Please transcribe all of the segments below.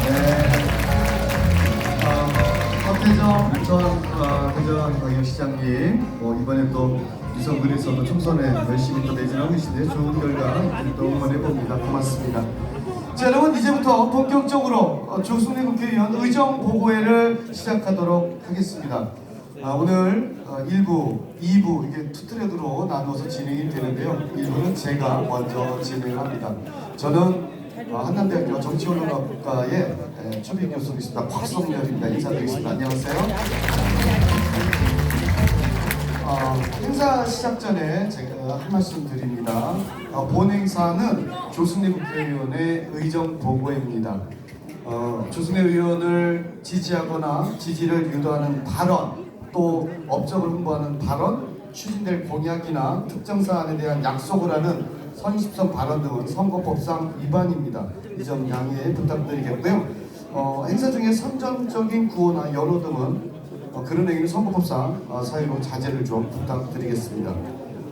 네. 박태정 전 대전광역시장님, 이번에 또 유성군에서도 총선에 열심히 또 내전하고 계신데 좋은 결과 또 응원해 봅니다. 고맙습니다. 자, 여러분 이제부터 본격적으로 조승래 국회의원 의정 보고회를 시작하도록 하겠습니다. 오늘 1부, 2부 이게 투 트랙으로 나누어서 진행이 되는데요. 1부는 제가 먼저 진행을 합니다. 저는 한남대학교 정치언론학과의 초빙 교수이십니다. 곽성렬입니다. 인사드리겠습니다. 안녕하세요. 행사 시작 전에 제가 한 말씀 드립니다. 본 행사는 조승래 국회의원의 의정 보고회입니다. 조승래 의원을 지지하거나 지지를 유도하는 발언, 또 업적을 홍보하는 발언, 추진될 공약이나 특정 사안에 대한 약속을 하는 선입선 발언 등은 선거법상 위반입니다. 이 점 양해 부탁드리겠고요. 행사 중에 선정적인 구호나 연호 등은 그런 행위는 선거법상 사유로 자제를 좀 부탁드리겠습니다.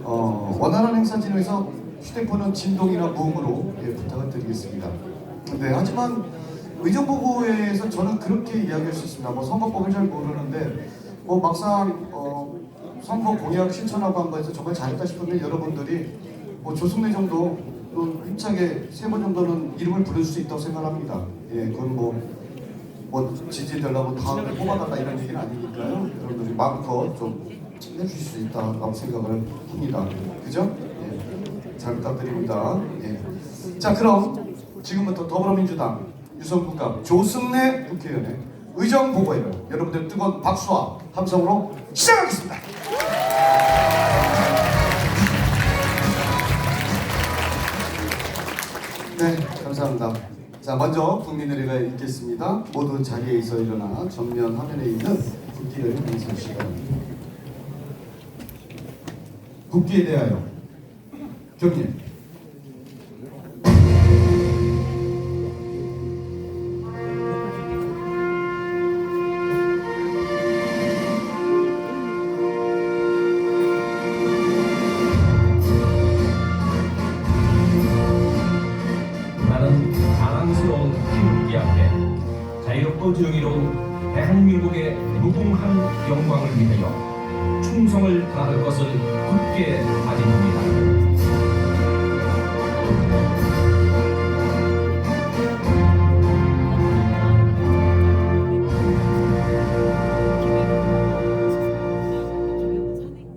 원활한 행사 진행에서 휴대폰은 진동이나 무음으로 부탁을 드리겠습니다. 네, 하지만 의정보고회에서 저는 그렇게 이야기할 수 있습니다. 선거법을 잘 모르는데 막상 선거 공약 실천하고 한 거에서 정말 잘했다 싶으면 여러분들이 조승래 정도 힘차게 3번 정도는 이름을 부를 수 있다고 생각합니다. 예, 그건 지지되려고 다음에 뽑아달라 이런 얘기는 아니니까요. 여러분들이 마음껏 좀 해주실 수 있다고 생각을 합니다. 그죠? 예, 잘 부탁드립니다. 예. 자, 그럼 지금부터 더불어민주당 유성국감 조승래 국회의원의 의정보고회를 여러분들 뜨거운 박수와 함성으로 시작하겠습니다. 네, 감사합니다. 자, 먼저 국민의례가 있겠습니다. 모두 자리에서 일어나 정면 화면에 있는 국기를 행사하시기 바랍니다. 국기에 대하여 경례. 자유롭고 정의로운 대한민국의 무궁한 영광을 위하여 충성을 다할 것을 굳게 다짐합니다.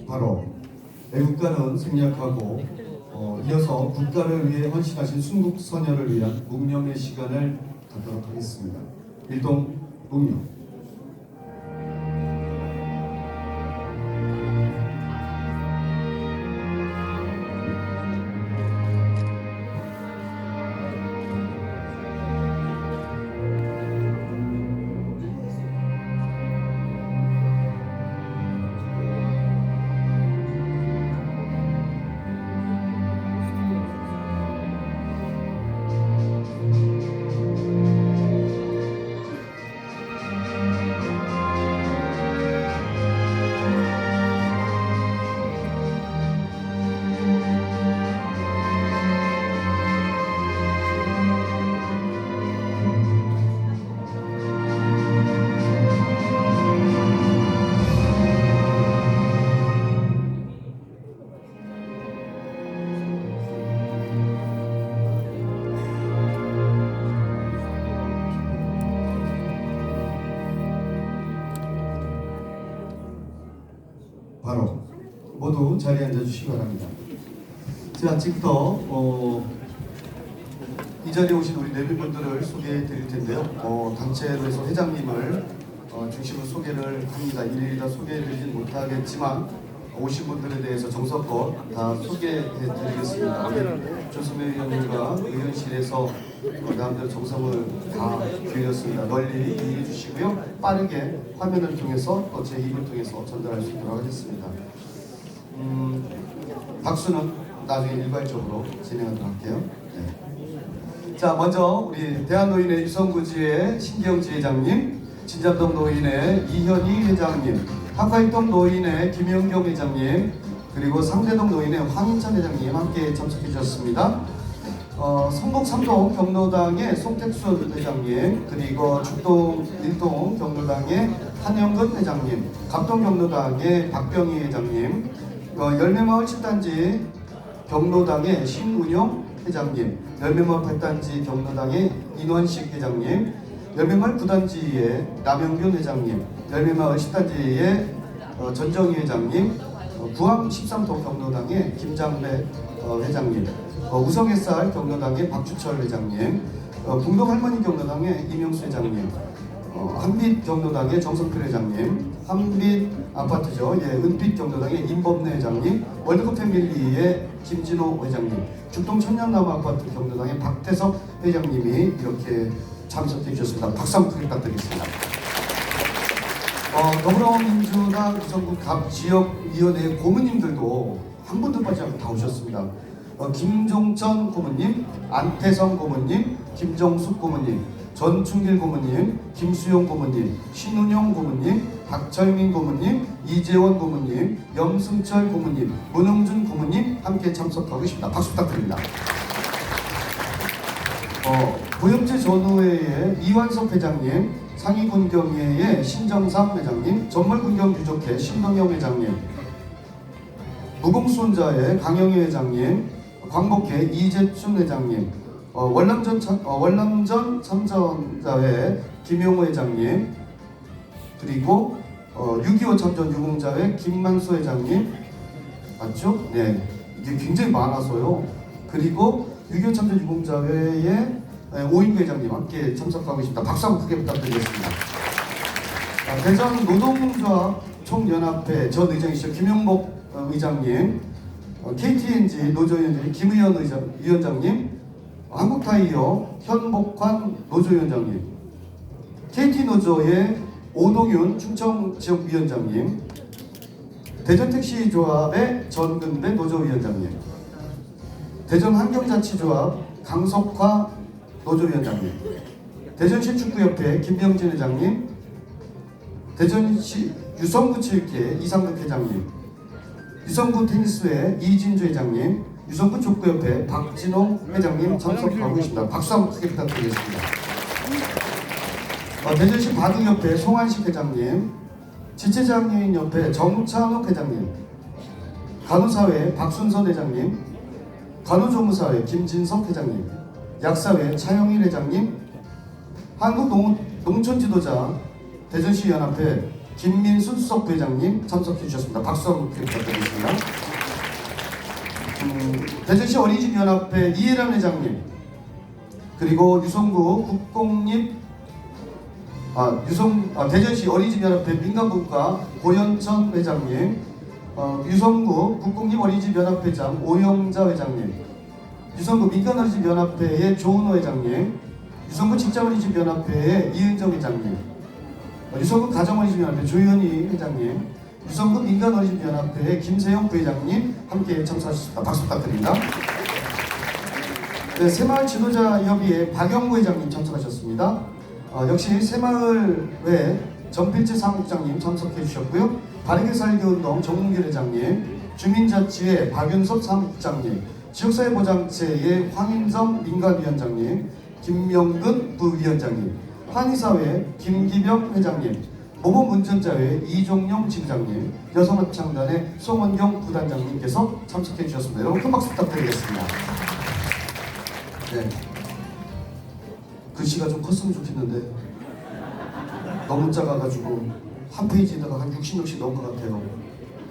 바로 애국가는 생략하고 이어서 국가를 위해 헌신하신 순국선열을 위한 묵념의 시간을 갖도록 하겠습니다. 일동 묵념. 바로 모두 자리에 앉아주시기 바랍니다. 제가 지금부터 이 자리에 오신 우리 내빈분들을 소개해 드릴 텐데요. 단체로 해서 회장님을 중심으로 소개를 합니다. 일일이 다 소개해 드리진 못하겠지만 오신 분들에 대해서 정석껏 다 소개해 드리겠습니다. 조승래 의원님과 의원실에서 나름대로 정성을 다 기울였습니다. 널리 이해해 주시고요. 빠르게 화면을 통해서 또 제 입을 통해서 전달할 수 있도록 하겠습니다. 박수는 나중에 일괄적으로 진행하도록 할게요. 네. 자, 먼저 우리 대한노인의 유성구지회 신경지 회장님, 진잠동 노인의 이현희 회장님, 한화일동 노인의 김영경 회장님, 그리고 상대동 노인의 황인찬 회장님 함께 참석해 주셨습니다. 성북 3동 경로당의 송택수 회장님, 그리고 죽동 1동 경로당의 한영근 회장님, 갑동 경로당의 박병희 회장님, 열매마을 7단지 경로당의 신운용 회장님, 열매마을 8단지 경로당의 인원식 회장님, 열매마을 9단지의 남영균 회장님, 열매마을 10단지의 전정희 회장님, 구암 13동 경로당의 김장래 회장님, 우성햇살 경로당의 박주철 회장님, 궁동 할머니 경로당의 이명수 회장님, 한빛 경로당의 정성필 회장님, 한빛 아파트죠. 예, 은빛 경로당의 임범래 회장님, 월드컵 패밀리의 김진호 회장님, 죽동 천년나무 아파트 경로당의 박태석 회장님이 이렇게 참석해 주셨습니다. 박수 한번 크게 부탁드리겠습니다. 더불어민주당 구성구 각 지역위원회 고문님들도 한 분도 빠지지 않고 다 오셨습니다. 김종천 고문님, 안태성 고문님, 김정숙 고문님, 전충길 고문님, 김수용 고문님, 신운영 고문님, 박철민 고문님, 이재원 고문님, 염승철 고문님, 문흥준 고문님 함께 참석하고 계십니다. 박수 부탁드립니다. 고영재 전우회의 이완석 회장님, 상위군경회의 신정삼 회장님, 전월군경유족회 신동영 회장님, 무공수원자회 강영희 회장님, 광복회 이재춘 회장님, 월남전 참전자회 김용호 회장님, 그리고 6.25 참전 유공자회 김만수 회장님, 맞죠? 네, 이게 굉장히 많아서요. 그리고 6.25 참전 유공자회의 오인구 회장님 함께 참석하고 계십니다. 박수 한번 크게 부탁드리겠습니다. 대전 노동조합 총연합회 전 의장이시죠. 김용복 의장님, KTNG 노조위원장님 김의현 위원장님, 한국타이어 현복환 노조위원장님, KT노조의 오동윤 충청지역위원장님, 대전택시조합의 전근배 노조위원장님, 대전환경자치조합 강석화 노조위원장님, 대전시축구협회 김병진 회장님, 대전시 유성구 체육회 이상득 회장님, 유성구 테니스회 이진주 회장님, 유성구 족구협회 박진홍 회장님 참석하고 계십니다. 박수 한번 크게 부탁드리겠습니다. 대전시 바둑협회 송한식 회장님, 지체장애인협회 정찬욱 회장님, 간호사회 박순선 회장님, 간호조무사회 김진석 회장님, 약사회 차영일 회장님, 한국농촌지도자 대전시 연합회 김민순 수석 회장님 참석해 주셨습니다. 박수 한번 부탁드리겠습니다. 대전시 어린이집 연합회 이해란 회장님, 그리고 유성구 대전시 어린이집 연합회 민간국가 고현천 회장님, 유성구 국공립 어린이집 연합회장 오영자 회장님, 유성구 민간어린이집 연합회의 조은호 회장님, 유성구 직장어린이집 연합회의 이은정 회장님, 유성구 가정어린이집 연합회 조현희 회장님, 유성구 민간어린이집 연합회의 김세영 부회장님 함께 참석하셨습니다. 박수 부탁드립니다. 네, 새마을 지도자협의회 박영구 회장님 참석하셨습니다. 역시 새마을회 전필재 사무국장님 참석해 주셨고요. 바르게 살기 운동 정문길 회장님, 주민자치회 박윤섭 사무국장님, 지역사회보장체의 황인정 민간위원장님, 김명근 부위원장님, 한의사회 김기병 회장님, 모범운전자회 이종영 지부장님, 여성합창단의 송원경 부단장님께서 참석해 주셨습니다. 여러분 큰 박수 부탁드리겠습니다. 네. 글씨가 좀 컸으면 좋겠는데 너무 작아가지고 한 페이지에다가 한 60명씩 넣은 것 같아요.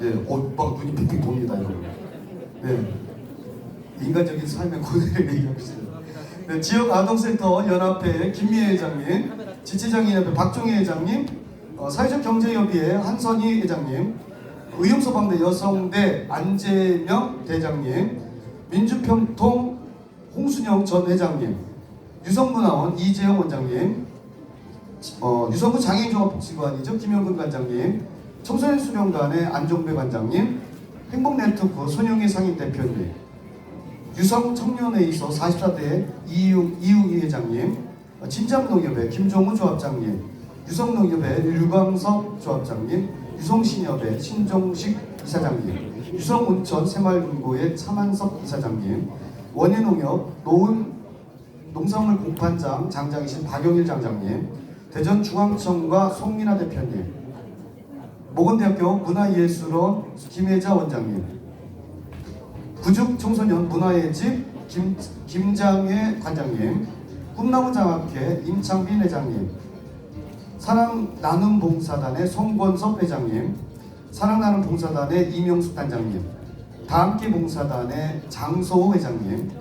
네, 막 눈이 픽픽 돕니다, 여러분. 네, 인간적인 삶의 고뇌를 얘기합시다. 네, 지역아동센터 연합회 김미애 회장님, 지체장애인협회 박종희 회장님, 사회적 경제협의회 한선희 회장님, 의용소방대 여성대 안재명 대장님, 민주평통 홍순영 전 회장님, 유성문화원 이재영 원장님, 유성구 장애인종합복지관이죠 김영근 관장님, 청소년수련관의 안종배 관장님, 행복네트워크 손영희 상임대표님, 유성청년회의소 44대 이웅희 회장님, 진잠농협회 김종우 조합장님, 유성농협회 류광석 조합장님, 유성신협회 신종식 이사장님, 유성온천 새마을금고의 차만석 이사장님, 원예농협 노은 농산물 공판장 장장이신 박영일 장장님, 대전중앙청과 송민아 대표님, 모건대학교 문화예술원 김혜자 원장님, 구죽청소년 문화의 집 김장회 관장님, 꿈나무장학회 임창빈 회장님, 사랑나눔봉사단의 송권섭 회장님, 사랑나눔봉사단의 이명숙 단장님, 다함께봉사단의 장소호 회장님,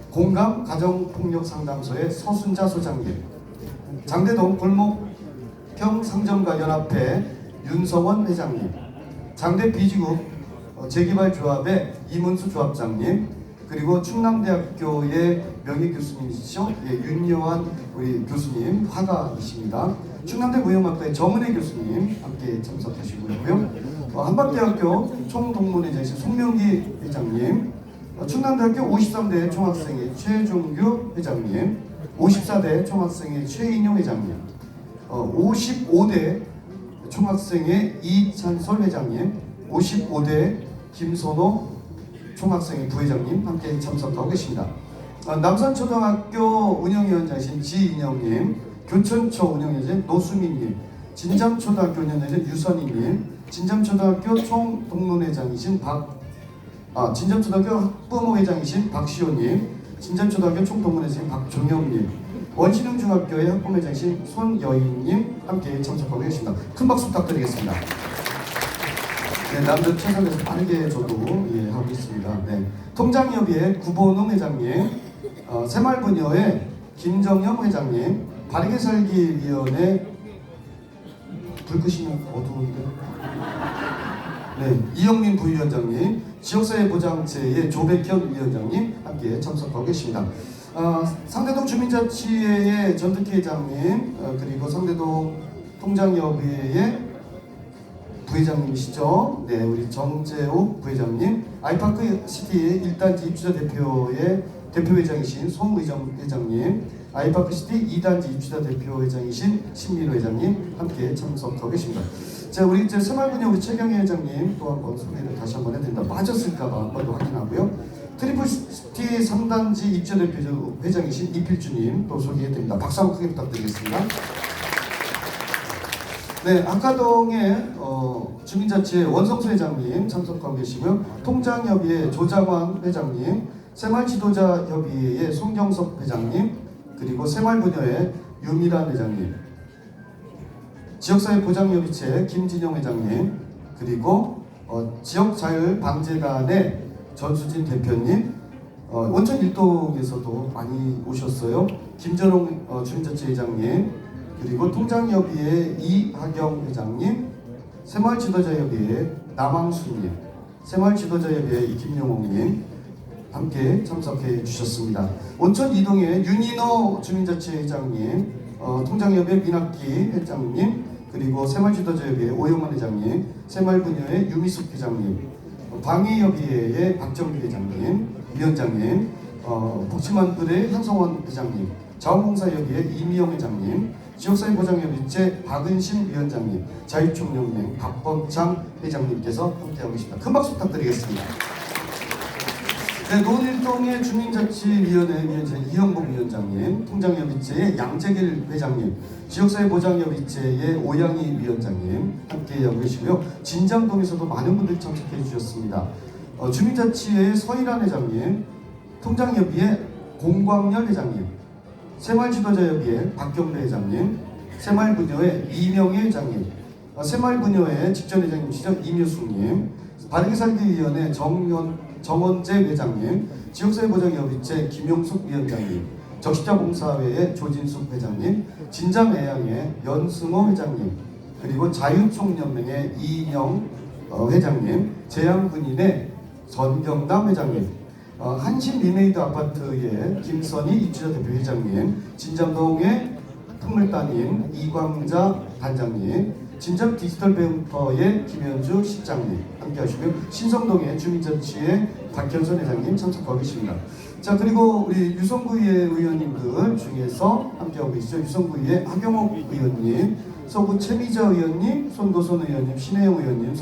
공감가정폭력상담소의 서순자 소장님, 장대동 골목평상점가 연합회 윤성원 회장님, 장대 비지구 재개발조합의 이문수 조합장님, 그리고 충남대학교의 명예교수님이시죠? 예, 윤여한 우리 교수님 화가이십니다. 충남대 무형학과의 정은혜 교수님 함께 참석하시고요. 한박대학교 총동문회장이신 송명기 회장님, 충남대학교 53대 총학생회 최종규 회장님, 54대 총학생회 최인용 회장님, 55대 총학생회 이찬솔 회장님, 55대 김선호 총학생회 부회장님 함께 참석하고 계십니다. 남산초등학교 운영위원장이신 지인영님, 교천초 운영위원장 노수민님, 진잠초등학교 운영위원장 유선희님, 진잠초등학교 총동문회장이신 진잠초등학교 학부모 회장이신 박시호님, 진잠초등학교 총동문회장이신 박종영님, 원신흥중학교의 학부모회장이신 손여인님 함께 참석하고 계십니다. 큰 박수 부탁드리겠습니다. 네, 남들 최선에서 빠르게 저도 하고 있습니다. 네, 통장협의회 구본웅 회장님, 새마을부녀회 김정영 회장님, 바르게 살기 위원회 불 끄시면 어두운데. 네, 이영민 부위원장님, 지역사회보장제의 조백현 위원장님 함께 참석하고 계십니다. 상대동 주민자치회의 전득희 회장님, 그리고 상대동 통장협의회의 부회장님이시죠. 네, 우리 정재욱 부회장님, 아이파크 시티 1단지 입주자 대표의 대표회장이신 송의정 회장님, 아이파크 시티 2단지 입주자 대표회장이신 신민호 회장님 함께 참석하고 계십니다. 자, 우리 이제 새마을부녀 우리 최경희 회장님 또 한번 소개를 다시 한번 해드립니다. 빠졌을까봐 한번 더 확인하고요. 트리플시티 3단지 입주자 대표 회장이신 이필주님 또 소개해드립니다. 박수 한번 크게 부탁드리겠습니다. 네, 안가동의 주민자치회 원성수 회장님 참석하고 계시고요. 통장협의회 조장환 회장님, 새마을지도자협의회의 송경섭 회장님, 그리고 새마을부녀회 유미란 회장님, 지역사회보장협의체 김진영 회장님, 그리고 지역자율방재단의 전수진 대표님, 원천 일동에서도 많이 오셨어요. 김전홍 주민자치 회장님, 그리고 통장협의회 이하경 회장님, 새마을지도자협의회 남항수님, 새마을지도자협의회 김용옥님 함께 참석해 주셨습니다. 온천 이동의 윤인호 주민자치 회장님, 통장협의회 민학기 회장님, 그리고 새마을지도자협의회 오영만 회장님, 새마을부녀회 유미숙 회장님, 방위협의회의 박정규 회장님, 위원장님, 복지만불의 현성원 회장님, 자원봉사협의회 이미영 회장님, 지역사회보장협의체 박은심 위원장님, 자유총연맹 박범창 회장님께서 함께하고 계십니다. 큰 박수 부탁드리겠습니다. 네, 노원일동의 주민자치위원회 위원장 이영복 위원장님, 통장협의체의 양재길 회장님, 지역사회보장협의체의 오양희 위원장님 함께하고 계시고요. 진장동에서도 많은 분들이 참석해 주셨습니다. 주민자치회의 서일환 회장님, 통장협의회 공광열 회장님, 새마을지도자협의회 박경래 회장님, 새마을부녀회 이명희 회장님, 새마을부녀회 직전회장님이시죠 이묘숙님, 바르게살기위원회 정원재 회장님, 지역사회보장협의체 김용숙 위원장님, 적십자봉사회의 조진숙 회장님, 진장애양의 연승호 회장님, 그리고 자유총연맹의 이인영 회장님, 제양군인의 전경담 회장님, 한신 리메이드 아파트의 김선희 입주자 대표 회장님, 진장동의 풍물따님 이광자 단장님, 진장 디지털 배움터의 김현주 실장님 함께 하시고요. 신성동의 주민자치회 박현선 회장님 참석하고 계십니다. 자, 그리고 우리 유성구의회 의원님들 중에서 함께하고 계시죠. 유성구의회 하경옥 의원님, 서구 최미자 의원님, 손도선 의원님, 신혜영 의원님,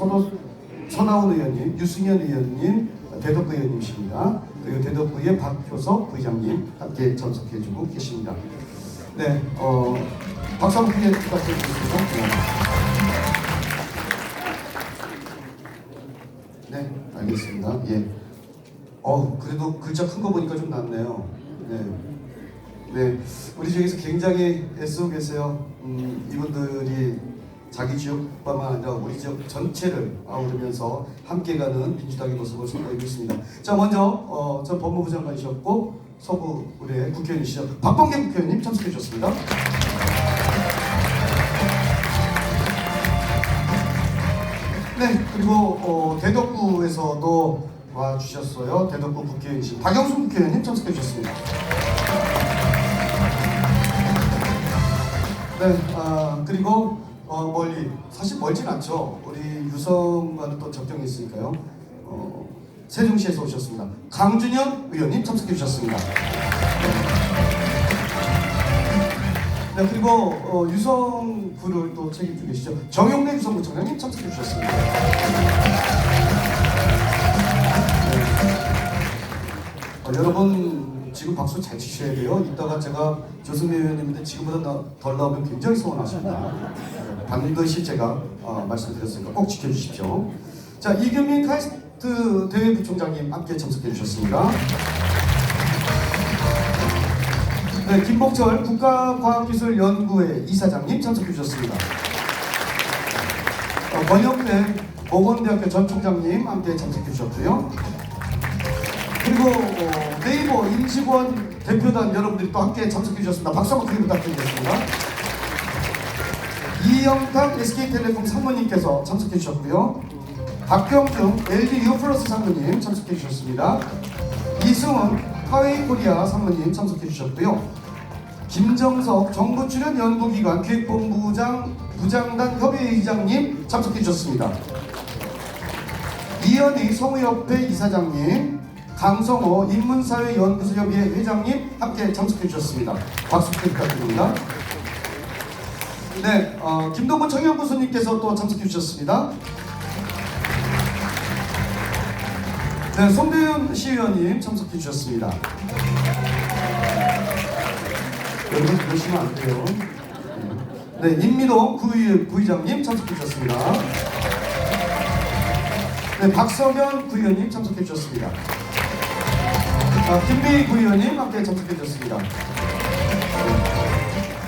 선하훈 의원님, 유승현 의원님, 대덕구 의원님이십니다. 그리고 대덕구의 박효석 부의장님 함께 참석해주고 계십니다. 네, 박수 한번 크게 부탁드리겠습니다. 네, 알겠습니다. 예. 그래도 글자 큰 거 보니까 좀 낫네요. 네. 네, 우리 중에서 굉장히 애쓰고 계세요. 이분들이 자기 지역뿐만 아니라 우리 지역 전체를 아우르면서 함께 가는 민주당의 모습을 선보이고 있습니다. 자, 먼저 전 법무부 장관이셨고 서부 우리 국회의원이시죠. 박범계 국회의원님 참석해 주셨습니다. 네, 그리고 대덕구에서도 와 주셨어요. 대덕구 국회의원이신 박영수 국회의원님 참석해 주셨습니다. 네, 그리고 멀리 사실 멀진 않죠. 우리 유성과는 또 접경이 있으니까요. 세종시에서 오셨습니다. 강준현 의원님 참석해 주셨습니다. 네, 그리고 유성구를 또 책임지고 계시죠. 정용래 유성구청장님 참석해 주셨습니다. 여러분 지금 박수 잘 치셔야 돼요. 이따가 제가 조승래 의원님인데 지금보다 덜 나오면 굉장히 서운하십니다. 반드시 제가 말씀드렸으니까 꼭 지켜주십시오. 자, 이규민 카이스트 대회부총장님 함께 참석해 주셨습니다. 네, 김복철 국가과학기술연구회 이사장님 참석해 주셨습니다. 권영래 보건대학교 전 총장님 함께 참석해 주셨고요. 그리고 네이버 임직원 대표단 여러분들이 또 함께 참석해 주셨습니다. 박수 한번 크게 부탁드리겠습니다. 이영탁 SK텔레콤 상무님께서 참석해 주셨고요. 박경중 LG U+ 상무님 참석해 주셨습니다. 이승훈 카웨이코리아 상무님 참석해 주셨고요. 김정석 정부 출연 연구기관 기획본부장 부장단 협의회의장님 참석해 주셨습니다. 이현희 성우협회 이사장님, 강성호 인문사회연구소협의회 회장님 함께 참석해 주셨습니다. 박수 부탁드립니다. 네, 김동건 청년부수님께서 또 참석해 주셨습니다. 네, 송대윤 시의원님 참석해 주셨습니다. 여러분 그러시면 안 돼요. 네, 임미동 부의장님 참석해 주셨습니다. 네, 박성현 부의원님 참석해 주셨습니다. 김배희 부의원님 함께 참석해 주셨습니다.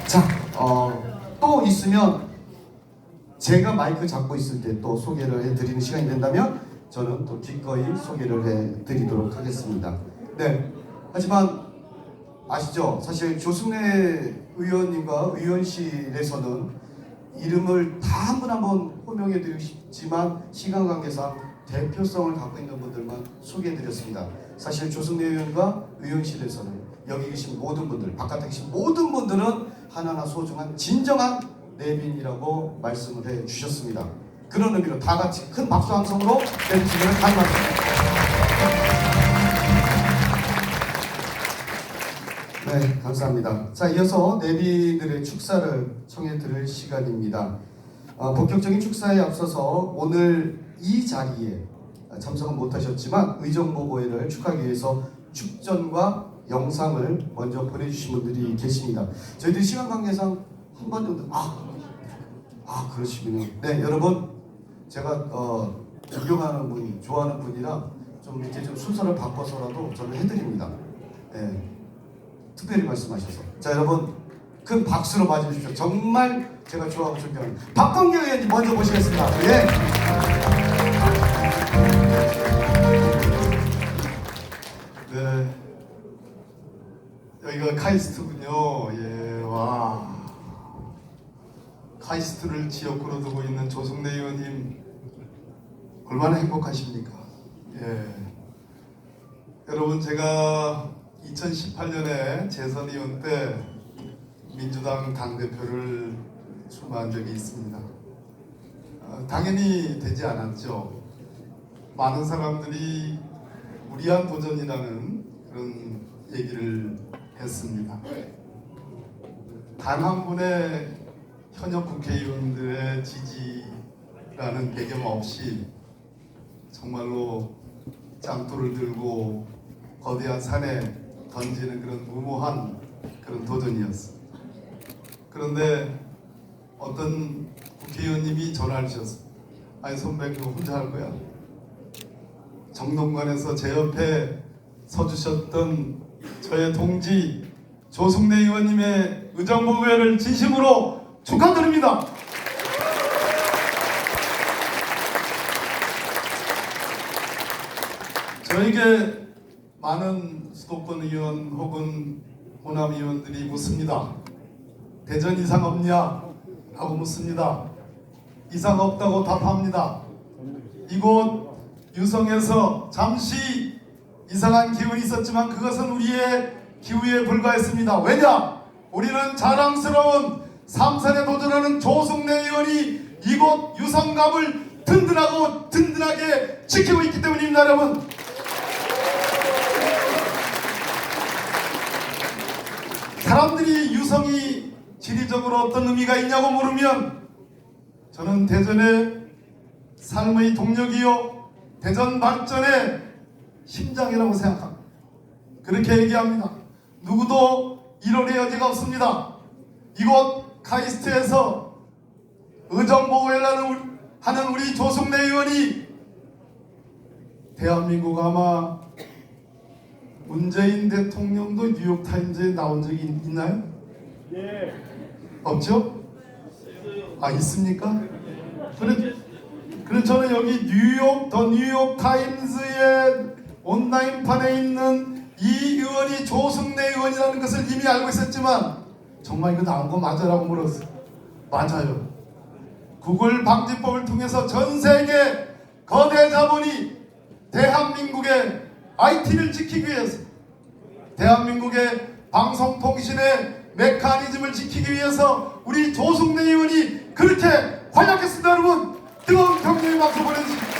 자, 또 있으면 제가 마이크 잡고 있을 때 또 소개를 해드리는 시간이 된다면 저는 또 기꺼이 소개를 해드리도록 하겠습니다. 네, 하지만 아시죠? 사실 조승래 의원님과 의원실에서는 이름을 다 한 분 한 분 호명해드리고 싶지만 시간 관계상 대표성을 갖고 있는 분들만 소개해드렸습니다. 사실 조승래 의원과 의원실에서는 여기 계신 모든 분들, 바깥에 계신 모든 분들은 하나하나 소중한 진정한 내빈이라고 말씀을 해주셨습니다. 그런 의미로 다 같이 큰 박수 한 성으로 내빈을 가져갑니다. 네, 감사합니다. 자, 이어서 내빈들의 축사를 청해 들을 시간입니다. 본격적인 축사에 앞서서 오늘 이 자리에 참석은 못하셨지만 의정보고회를 축하하기 위해서 축전과 영상을 먼저 보내주신 분들이 계십니다. 저희들이 시간 관계상 한 번 정도 그러시군요. 네, 여러분 제가 존경하는 분, 좋아하는 분이라 좀 이렇게 좀 순서를 바꿔서라도 저는 해드립니다. 네, 특별히 말씀하셔서. 자, 여러분 큰 박수로 맞이해주십시오. 정말 제가 좋아하고 존경하는 박범계 의원님 먼저 모시겠습니다. 예. 네, 여기가 카이스트군요. 예, 와, 카이스트를 지역구로 두고 있는 조승래 의원님 얼마나 행복하십니까? 예, 여러분 제가 2018년에 재선의원 때 민주당 당대표를 출마한 적이 있습니다. 당연히 되지 않았죠. 많은 사람들이 무리한 도전이라는 그런 얘기를 했습니다. 단 한 분의 현역 국회의원들의 지지라는 배경 없이 정말로 짱돌을 들고 거대한 산에 던지는 그런 무모한 그런 도전이었습니다. 그런데 어떤 국회의원님이 전화를 주셨어요. 아니 선배 그거 혼자 할 거야? 정동관에서 제 옆에 서주셨던 저의 동지 조승래 의원님의 의정부의회를 진심으로 축하드립니다. 저에게 많은 수도권 의원 혹은 호남 의원들이 묻습니다. 대전 이상 없냐? 라고 묻습니다. 이상 없다고 답합니다. 이곳 유성에서 잠시 이상한 기운이 있었지만 그것은 우리의 기후에 불과했습니다. 왜냐? 우리는 자랑스러운 삼선에 도전하는 조승래 의원이 이곳 유성갑을 든든하게 지키고 있기 때문입니다. 여러분, 사람들이 유성이 지리적으로 어떤 의미가 있냐고 물으면 저는 대전의 삶의 동력이요 대전 발전의 심장이라고 생각합니다. 그렇게 얘기합니다. 누구도 이론의 여지가 없습니다. 이곳 카이스트에서 의정보고회를 하는 우리 조승래 의원이 대한민국 아마 문재인 대통령도 뉴욕타임즈에 나온 적이 있나요? 네. 없죠? 아 있습니까? 그래 저는 여기 더 뉴욕타임즈의 온라인판에 있는 이 의원이 조승래 의원이라는 것을 이미 알고 있었지만 정말 이거 나온 거 맞아라고 물었어요. 맞아요. 구글 방지법을 통해서 전 세계 거대 자본이 대한민국의 IT를 지키기 위해서 대한민국의 방송통신의 메커니즘을 지키기 위해서 우리 조승래 의원이 그렇게 활약했습니다. 여러분 뜨거운 격려의 박수 보내주십시오.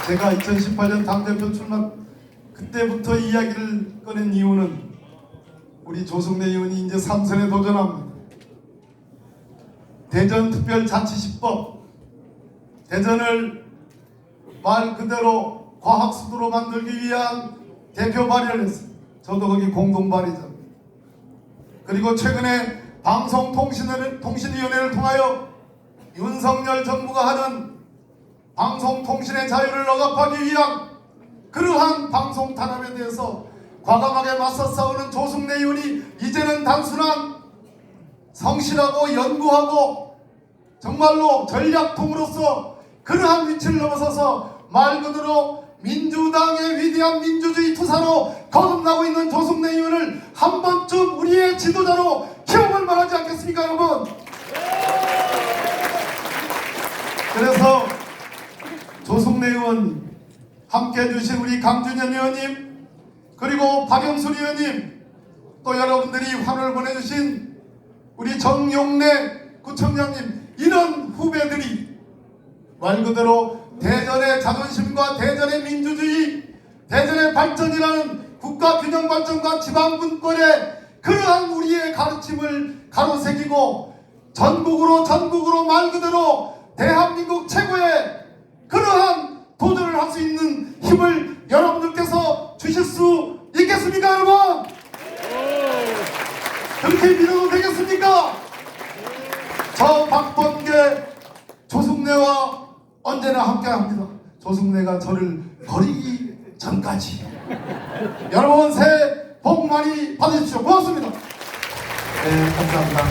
제가 2018년 당대표 출마 그때부터 이야기를 꺼낸 이유는 우리 조승래 의원이 이제 3선에 도전합니다. 대전특별자치시법 대전을 말 그대로 과학수도로 만들기 위한 대표 발의를 했어요. 저도 거기 공동 발의자. 그리고 최근에 방송통신위원회를 통하여 윤석열 정부가 하는 방송통신의 자유를 억압하기 위한 그러한 방송 탄압에 대해서 과감하게 맞서 싸우는 조승래 의원이 이제는 단순한 성실하고 연구하고 정말로 전략통으로서 그러한 위치를 넘어서서 말 그대로 민주당의 위대한 민주주의 투사로 거듭나고 있는 조승래 의원을 한 번쯤 우리의 지도자로 키워볼 만하지 않겠습니까 여러분? 그래서 조승래 의원 함께해 주신 우리 강준현 의원님 그리고 박영순 의원님 또 여러분들이 환호를 보내주신 우리 정용래 구청장님 이런 후배들이 말 그대로 대전의 자존심과 대전의 민주주의 대전의 발전이라는 국가균형 발전과 지방분권의 그러한 우리의 가르침을 가로새기고 전국으로 말 그대로 대한민국 최고의 그러한 도전을 할 수 있는 힘을 여러분들께서 주실 수 있겠습니까 여러분? 그렇게 믿어도 되겠습니까? 저 박범계 조승래와 언제나 함께합니다. 조승래가 저를 버리기 전까지 여러분 새해 복 많이 받으십시오. 고맙습니다. 네, 감사합니다.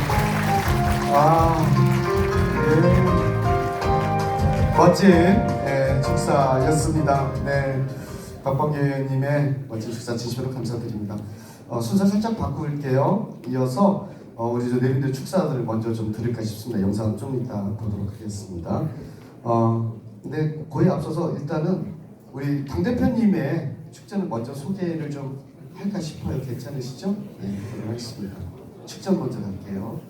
멋진 축사였습니다. 네, 박범계 의원님의 멋진 축사 진심으로 감사드립니다. 순서 살짝 바꿀게요. 이어서 우리 저 내빈들 축사들을 먼저 좀 들을까 싶습니다. 영상 좀 이따 보도록 하겠습니다. 근데 거의 앞서서 일단은 우리 당대표님의 축제는 먼저 소개를 좀 할까 싶어요. 괜찮으시죠? 네, 그럼 하겠습니다. 축전 먼저 갈게요.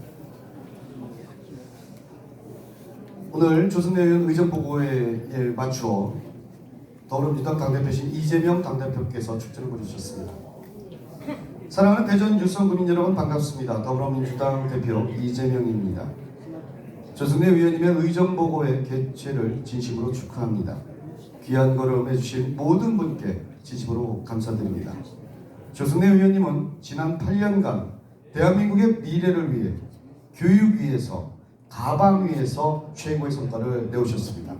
오늘 조승래 의원 의정보고회에 맞추어 더불어민주당 당대표신 이재명 당대표께서 축전을 보내주셨습니다. 사랑하는 대전 유성 구민 여러분 반갑습니다. 더불어민주당 대표 이재명입니다. 조승래 의원님의 의정보고회 개최를 진심으로 축하합니다. 귀한 걸음 해주신 모든 분께 진심으로 감사드립니다. 조승래 의원님은 지난 8년간 대한민국의 미래를 위해 교육 위에서 가방 위에서 최고의 성과를 내오셨습니다.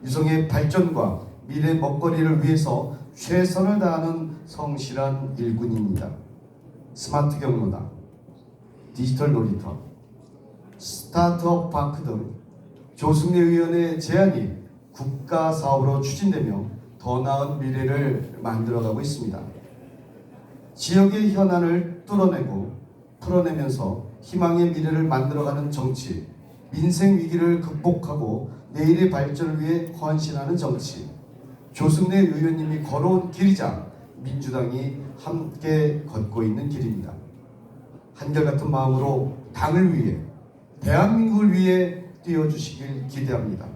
유성의 발전과 미래 먹거리를 위해서 최선을 다하는 성실한 일꾼입니다. 스마트 경로당, 디지털 놀이터, 스타트업 파크 등 조승래 의원의 제안이 국가 사업으로 추진되며 더 나은 미래를 만들어가고 있습니다. 지역의 현안을 뚫어내고 풀어내면서 희망의 미래를 만들어가는 정치, 민생 위기를 극복하고 내일의 발전을 위해 헌신하는 정치, 조승래 의원님이 걸어온 길이자 민주당이 함께 걷고 있는 길입니다. 한결같은 마음으로 당을 위해, 대한민국을 위해 뛰어주시길 기대합니다.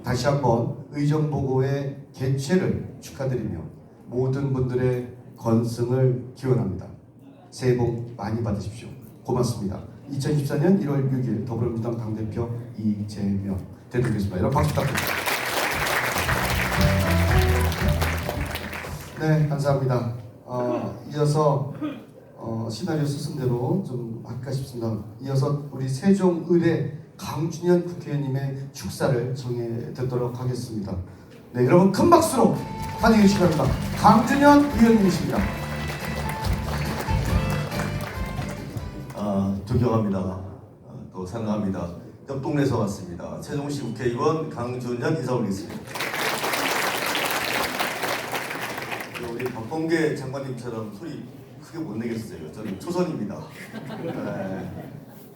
다시 한번 의정보고의 개최를 축하드리며 모든 분들의 건승을 기원합니다. 새해 복 많이 받으십시오. 고맙습니다. 2014년 1월 6일 더불어민주당 당대표 이재명 대통령이었습니다. 여러분 박수 부탁드립니다. 네, 감사합니다. 이어서 시나리오 쓰신대로 좀 할까 싶습니다. 이어서 우리 세종의뢰 강준현 국회의원님의 축사를 정해 듣도록 하겠습니다. 네, 여러분 큰 박수로 환영해 주시기 바랍니다. 강준현 의원님이십니다. 존경합니다. 또 사랑합니다. 옆 동네에서 왔습니다. 세종시 국회의원 강준현 인사 올리겠습니다. 우리 박범계 장관님처럼 소리 크게 못 내겠어요. 저는 초선입니다.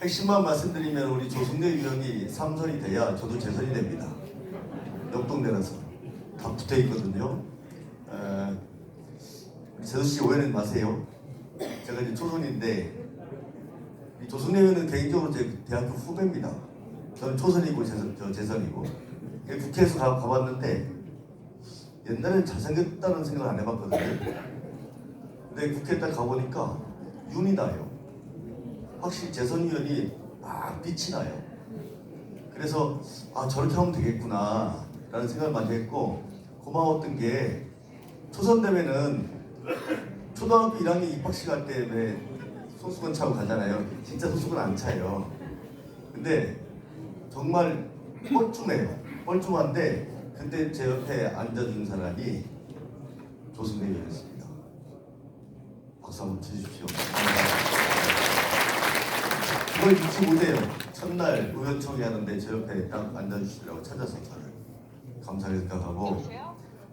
핵심만 말씀드리면 우리 조승래 의원이 3선이 돼야 저도 재선이 됩니다. 옆 동네라서 다 붙어 있거든요. 제수씨 오해는 마세요. 제가 이제 초선인데 조승래 의원은 개인적으로 제 대학교 후배입니다. 저는 초선이고 재선이고 국회에서 가봤는데 옛날엔 잘생겼다는 생각을 안 해봤거든요. 근데 국회에 딱 가보니까 윤이 나요. 확실히 재선위원이 막 빛이 나요. 그래서 저렇게 하면 되겠구나 라는 생각을 많이 했고, 고마웠던 게 초선 되면은 초등학교 1학년 입학식 할 때 왜 손수건 차고 가잖아요. 진짜 손수건 안 차요. 근데 정말 뻘쭘해요. 뻘쭘한데 그때 제 옆에 앉아준 사람이 조승래 의원이었습니다. 박수 한번 쳐주십시오. 그걸 잊지 못해요. 첫날 의원총회 하는데 제 옆에 딱 앉아주시더라고. 찾아서 저를 감사하게 생각하고,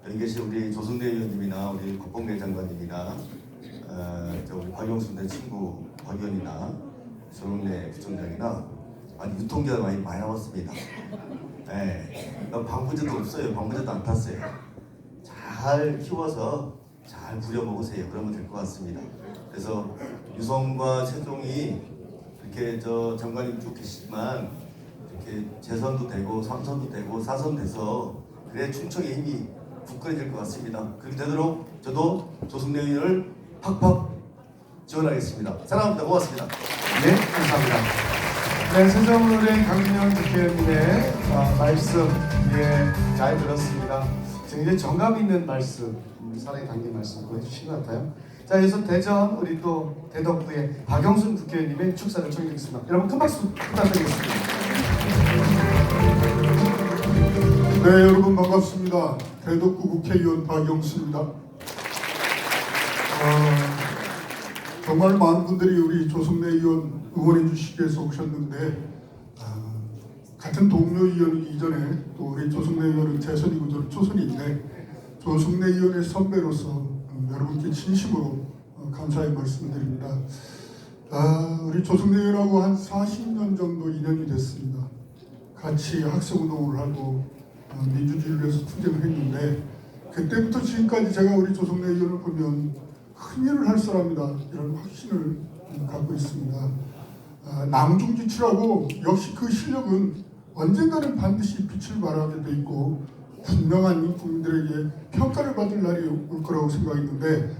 여기 계신 우리 조승래 의원님이나 우리 박범계 장관님이나 우리 박영순 내 친구 박 의원이나 조승래 부총장이나 유통기한 많이 남았습니다. 방부제도 없어요. 방부제도 안 탔어요. 잘 키워서 잘 부려 먹으세요. 그러면 될 것 같습니다. 그래서 유성과 세종이 이렇게 장관님 쭉 계시지만 이렇게 재선도 되고 3선도 되고 4선 돼서 그래 충청의 힘이 굳건해질 것 같습니다. 그렇게 되도록 저도 조승래 의원을 팍팍 지원하겠습니다. 사랑합니다. 고맙습니다. 네, 감사합니다. 네, 세종의뢰 강준현 국회의원님의 말씀 잘 들었습니다. 굉장히 정감 있는 말씀, 사랑에 담긴 말씀 보여주신 것 같아요. 자, 이어서 대전 우리 또 대덕구의 박영순 국회의원님의 축사를 청해드리겠습니다. 여러분 큰 박수 부탁드리겠습니다. 네, 여러분 반갑습니다. 대덕구 국회의원 박영수입니다. 정말 많은 분들이 우리 조승래 의원 응원해 주시기 위해서 오셨는데, 같은 동료 의원이기 전에 또 우리 조승래 의원은 재선이고 저는 초선인데, 조승래 의원의 선배로서 여러분께 진심으로 감사의 말씀드립니다. 우리 조승래 의원하고 한 40년 정도 인연이 됐습니다. 같이 학생운동을 하고 민주주의를 위해서 투쟁을 했는데, 그때부터 지금까지 제가 우리 조승래 의원을 보면 큰 일을 할 사람이다 이런 확신을 갖고 있습니다. 낭중지추라고 역시 그 실력은 언젠가는 반드시 빛을 발하게 돼 있고 분명한 국민들에게 평가를 받을 날이 올 거라고 생각했는데,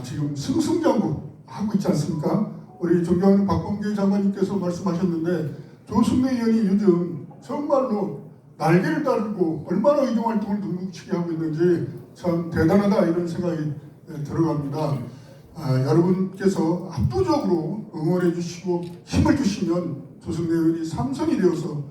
지금 승승장구하고 있지 않습니까? 우리 존경하는 박범계 장관님께서 말씀하셨는데, 조승래 의원이 요즘 정말로 날개를 달고 얼마나 의정활동을 묵묵히게 하고 있는지 참 대단하다 이런 생각이 들어갑니다. 여러분께서 압도적으로 응원해 주시고 힘을 주시면 조승래 의원이 삼선이 되어서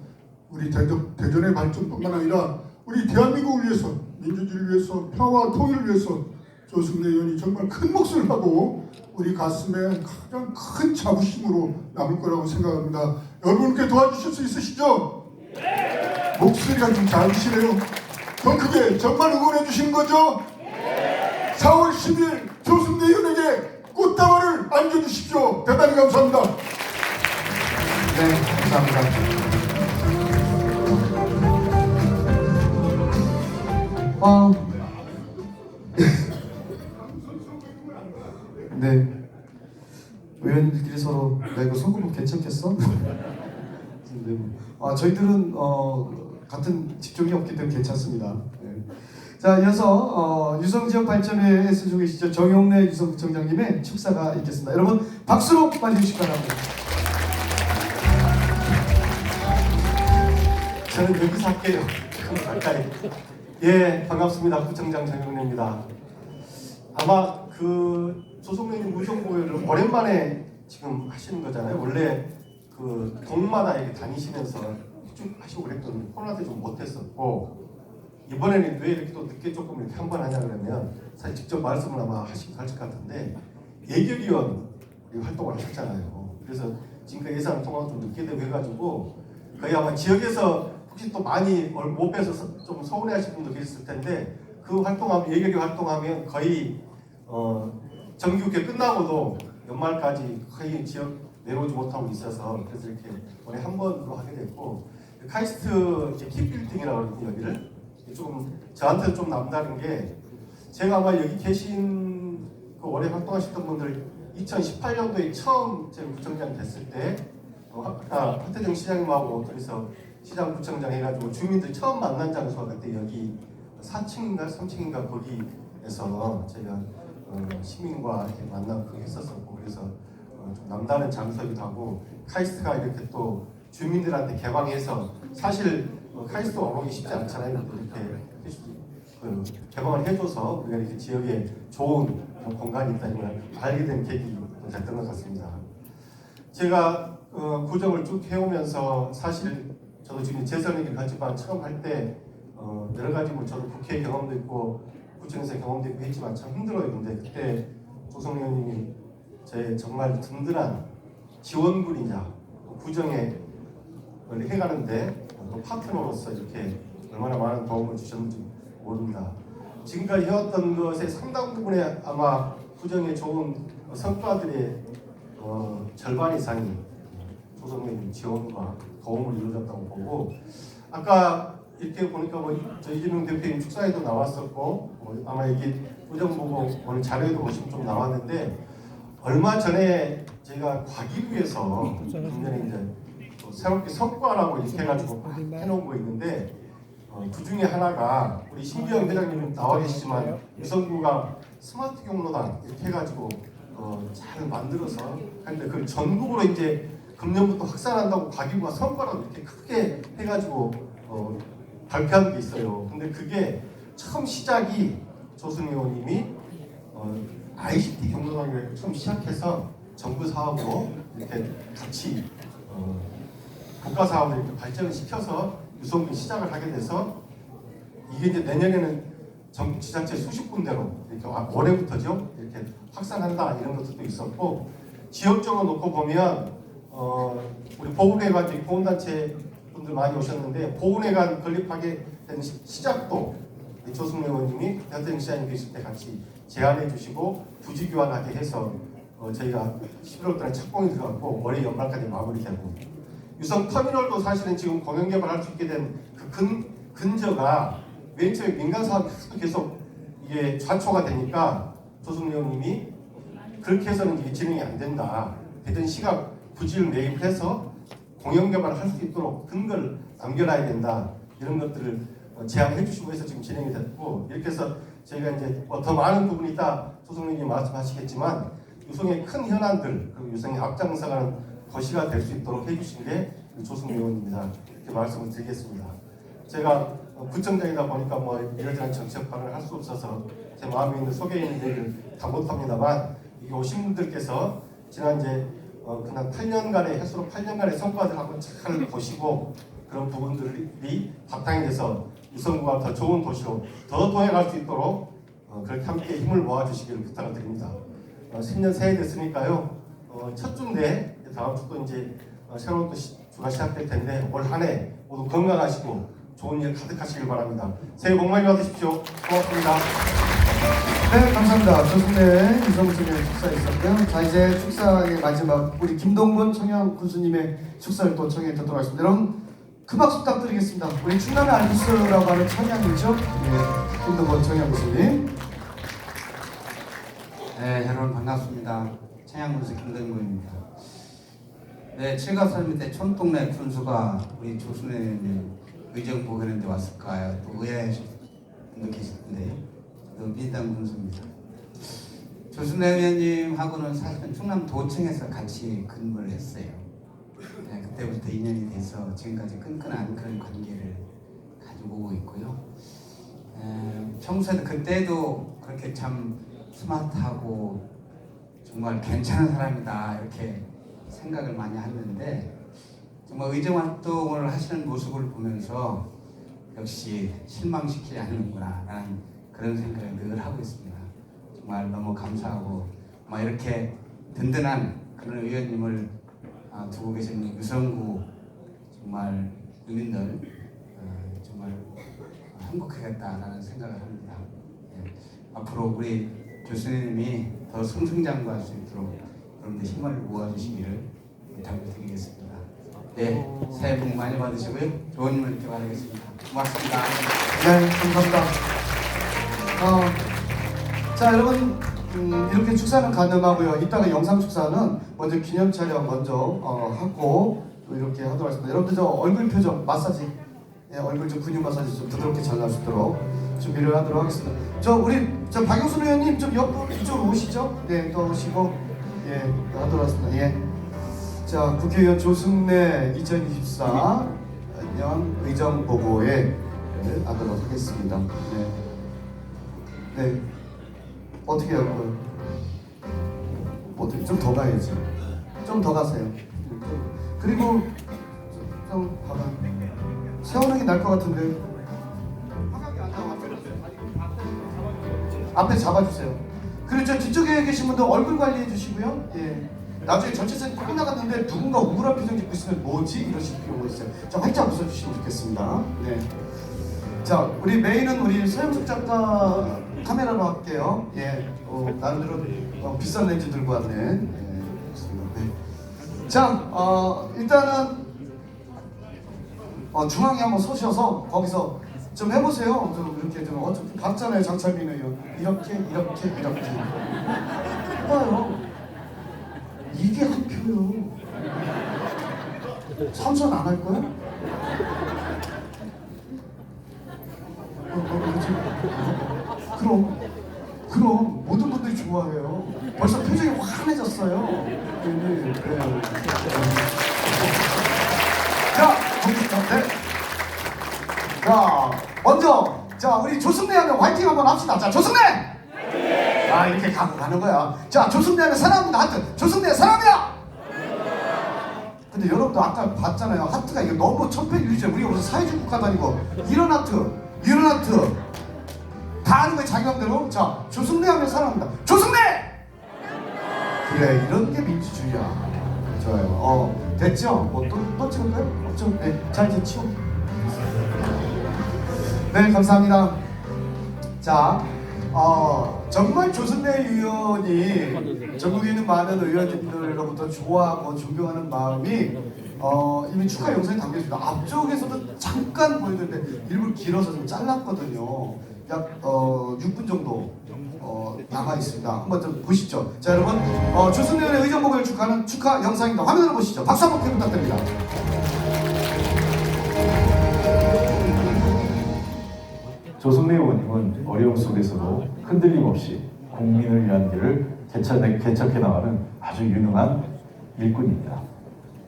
우리 대전의 발전뿐만 아니라 우리 대한민국을 위해서, 민주주의를 위해서, 평화와 통일을 위해서 조승래 의원이 정말 큰 몫을 하고 우리 가슴에 가장 큰 자부심으로 남을 거라고 생각합니다. 여러분께 도와주실 수 있으시죠? 네! 목소리가 좀 작으시네요. 더 크게 정말 응원해 주시는 거죠? 네! 4월 10일 조승래 의원에게 꽃다발을 안겨주십시오. 대단히 감사합니다. 네, 감사합니다. 네, 의원들끼리 서로 야 이거 소금 괜찮겠어? 네. 저희들은 같은 직종이 없기 때문에 괜찮습니다. 네. 자, 이어서 유성지역 발전회에 쓰고 계시죠 정용래 유성구청장님의 축사가 있겠습니다. 여러분 박수로 맞이해주시기 바랍니다. 저는 여기서 할게요. 가까이. 예, 반갑습니다. 구청장 정용래입니다. 아마 그 조성래님 의정부회를 오랜만에 지금 하시는 거잖아요. 원래 그 동마다 이렇게 다니시면서 쭉 하시고 그랬더니 코로나 때 좀 못했었고 이번에는 왜 이렇게 또 늦게 조금 이렇게 한 번 하냐 그러면 사실 직접 말씀을 아마 하시고 할 것 같은데 예결위원 활동을 하셨잖아요. 그래서 지금까지 예산 통화가 좀 늦게 되고 해가지고 거의 아마 지역에서 혹시 또 많이 못 빼서 좀 서운해하시는 분도 계셨을 텐데 그 활동하면 예결위 활동하면 거의 정기국회 끝나고도 연말까지 거의 지역 내려오지 못하고 있어서 그래서 이렇게 올해 한 번으로 하게 됐고 카이스트 킥빌딩이라고 하거든요. 여기를 조금 저한테 좀 남다른 게 제가 아마 여기 계신 그 오래 활동하셨던 분들 2018년도에 처음 제가 구청장 됐을 때 하태정 시장님하고 둘이서 시장 구청장 해가지고 주민들 처음 만난 장소가 그때 여기 4층인가 3층인가 거기에서 제가 시민과 이렇게 만나고 했었었고 그래서 좀 남다른 장소이기도 하고 카이스트가 이렇게 또 주민들한테 개방해서 사실 카이스트 오르기 쉽지 않잖아요. 이렇게 개방을 해줘서 우리가 이렇게 지역에 좋은 공간이 있다는 걸 알게 된 계기가 됐던 것 같습니다. 제가 구정을 쭉 해오면서 사실 저도 지금 재선이긴 하지만 처음 할 때 여러 가지 뭐 저도 국회 경험도 있고 구청에서 경험도 있고 했지만 참 힘들어요. 근데 그때 조성래 의원님이 제 정말 든든한 지원군이자 구정에 해가는데 파트너로서 이렇게 얼마나 많은 도움을 주셨는지 모릅니다. 지금까지 해왔던 것의 상당 부분에 아마 구정의 좋은 성과들의 절반 이상이 조성래 지원과 도움을 이루어졌다고 보고 아까 이렇게 보니까 뭐 저희 이재명 대표님 축사에도 나왔었고 아마 이게 구정 보고 오늘 자료에도 보시면 좀 나왔는데 얼마 전에 제가 과기부에서 작년에 이제 새롭게 성과라고 이렇게 해가지고 해놓은 거 있는데 그 중에 하나가 우리 신기영 회장님 나와 계시지만 유성구가 스마트 경로당 이렇게 해가지고 잘 만들어서 하는데 그걸 전국으로 이제 금년부터 확산한다고 과기부가 성과라고 이렇게 크게 해가지고 발표한 게 있어요. 근데 그게 처음 시작이 조승래 의원님이 ICT 경로당을 처음 시작해서 정부 사업으로 이렇게 같이 국가 사업을 이렇게 발전을 시켜서 유성군 시작을 하게 돼서 이게 이제 내년에는 전국 지자체 수십 군데로 이렇게 올해부터죠 이렇게 확산한다 이런 것들도 있었고 지역적으로 놓고 보면 우리 보훈회관 보훈단체 분들 많이 오셨는데 보훈회관 건립하게 된 시작도 조승래 의원님이 대한민국 시장님 계실 때 같이 제안해 주시고 부지 교환하게 해서 저희가 11월 달에 착공이 들어갔고 올해 연말까지 마무리되고 유성 터미널도 사실은 지금 공영 개발할 수 있게 된 그 근저가 맨 처음에 민간 사업이 계속 이게 좌초가 되니까 조승래 의원님이 그렇게 해서는 이게 진행이 안 된다. 대전 시가 부지를 매입해서 공영 개발을 할 수 있도록 근거를 남겨놔야 된다. 이런 것들을 제안해 주시고 해서 지금 진행이 됐고 이렇게 해서 저희가 이제 더 많은 부분이 있다 조승래 의원님 말씀하시겠지만 유성의 큰 현안들 그리고 유성의 앞장서가는 거시가 될 수 있도록 해주신 게 조승래 의원입니다. 이렇게 말씀을 드리겠습니다. 제가 구청장이다 보니까 뭐 이러저런 정책 발언을 할 수 없어서 제 마음에 있는 속에 있는 얘기를 다 못합니다만, 이게 오신 분들께서 지난 이제 그냥 8년간의 횟수로 8년간의 성과들 한번 잘 보시고 그런 부분들이 바탕이 돼서 유성구가 더 좋은 도시로 더 도약할 수 있도록 그렇게 함께 힘을 모아주시기를 부탁을 드립니다. 신년 새해 됐으니까요. 첫 주인데 다음 주도 이제 새로운 또 주가 시작될 텐데 올 한 해 모두 건강하시고 좋은 일 가득하시길 바랍니다. 새해 복 많이 받으십시오. 고맙습니다. 네, 감사합니다. 조승래 이성준의 축사 있었고요. 자, 이제 축사의 마지막 우리 김동근 청양 군수님의 축사를 또 청해 듣도록 하겠습니다. 여러분 큰 박수 부탁드리겠습니다. 우리 충남의 알프스라고 하는 청양이죠. 네, 김동근 청양 군수님. 네, 여러분 반갑습니다. 청양군수 김동근입니다. 네, 7갑 밑에 촌동네 군수가 우리 조순회님 의정복원인데 왔을까요? 또 의아하신 분도 계실 텐데, 또 민당 군수입니다. 조순회 의원님하고는 사실은 충남도청에서 같이 근무를 했어요. 네, 그때부터 인연이 돼서 지금까지 끈끈한 그런 관계를 가지고 오고 있고요. 평소에도 그때도 그렇게 참 스마트하고 정말 괜찮은 사람이다 이렇게 생각을 많이 했는데, 정말 의정 활동을 하시는 모습을 보면서 역시 실망시키지 않는구나 라는 그런 생각을 늘 하고 있습니다. 정말 너무 감사하고 이렇게 든든한 그런 의원님을 두고 계신 유성구 정말 주민들 정말 행복하겠다라는 생각을 합니다. 예. 앞으로 우리 교수님이 더 승승장구할 수 있도록 여러분들 힘을 모아주시기를 부탁을 드리겠습니다. 네, 새해 복 많이 받으시고요. 좋은 일을 있게 바라겠습니다. 고맙습니다. 네, 감사합니다. 자, 여러분 이렇게 축사는 가능하고요. 이따가 영상 축사는 먼저 기념 촬영 먼저 하고 또 이렇게 하도록 하겠습니다. 여러분들 저 얼굴 표정 마사지, 예, 얼굴 좀 근육 마사지 좀 부드럽게 잘 날 수 있도록 준비를 하도록 하겠습니다. 우리 박영순 의원님 좀 옆으로 이쪽으로 오시죠. 네, 또 오시고 예, 하도록 하겠습니다. 예. 자, 국회의원 조승래 2024년 의정 보고에 하도록 하겠습니다. 네. 네. 어떻게 할 거예요? 어떻게 좀 더 가야지. 좀 더 가세요. 그리고 좀 봐봐. 세우는 게 나을 것 같은데. 앞에 잡아주세요. 그리고 저 뒤쪽에 계신 분들 얼굴 관리해 주시고요. 예. 나중에 전체 사진 꽉 나갔는데 누군가 우울한 표정 짓고 있으면 뭐지? 이러실 필요가 있어요. 자, 활짝 웃어주시면 좋겠습니다. 네. 자, 우리 메인은 우리 서영숙 작가 카메라로 할게요. 예. 나름대로 비싼 렌즈 들고 왔네. 예. 그렇습니다. 네. 자, 일단은 중앙에 한번 서셔서 거기서 좀 해보세요. 좀 이렇게 좀 어차피 봤잖아요, 장철민 의원. 이렇게. 해봐요. 이게 한 표요. 삼선 안 할 거야? 그럼 모든 분들이 좋아해요. 벌써 표정이 환해졌어요. 네. 자, 네. 자, 먼저 우리 조승래 하면 화이팅 한번 합시다. 자, 조승래! 이렇게 가고 가는 거야. 자, 조승래 하면 사랑합니다. 하트. 조승래 사랑합니다. 근데 여러분도 아까 봤잖아요. 하트가 이게 너무 천편일률이죠. 우리가 무슨 사회주의 국가도 아니고 이런 하트 다 하는 거예요, 자기 맘대로. 자, 조승래 하면 사랑합니다. 조승래! 그래, 이런 게 민주주의야. 좋아요. 됐죠? 뭐 또 찍을까요? 없죠? 네, 자, 이제 치워. 네, 감사합니다. 자, 정말 조승래 의원이 전국에 있는 많은 의원님들로부터 좋아하고 존경하는 마음이 이미 축하 영상에 담겨 있습니다. 앞쪽에서도 잠깐 보여드렸는데 일부러 길어서 좀 잘랐거든요. 약 6분 정도 남아 있습니다. 한번 좀 보시죠. 자, 여러분, 조승래 의원의 의정복을 축하하는 축하 영상입니다. 화면으로 보시죠. 박수 한번 부탁드립니다. 조승래 의원님은 어려움 속에서도 흔들림 없이 국민을 위한 길을 개척해 나가는 아주 유능한 일꾼입니다.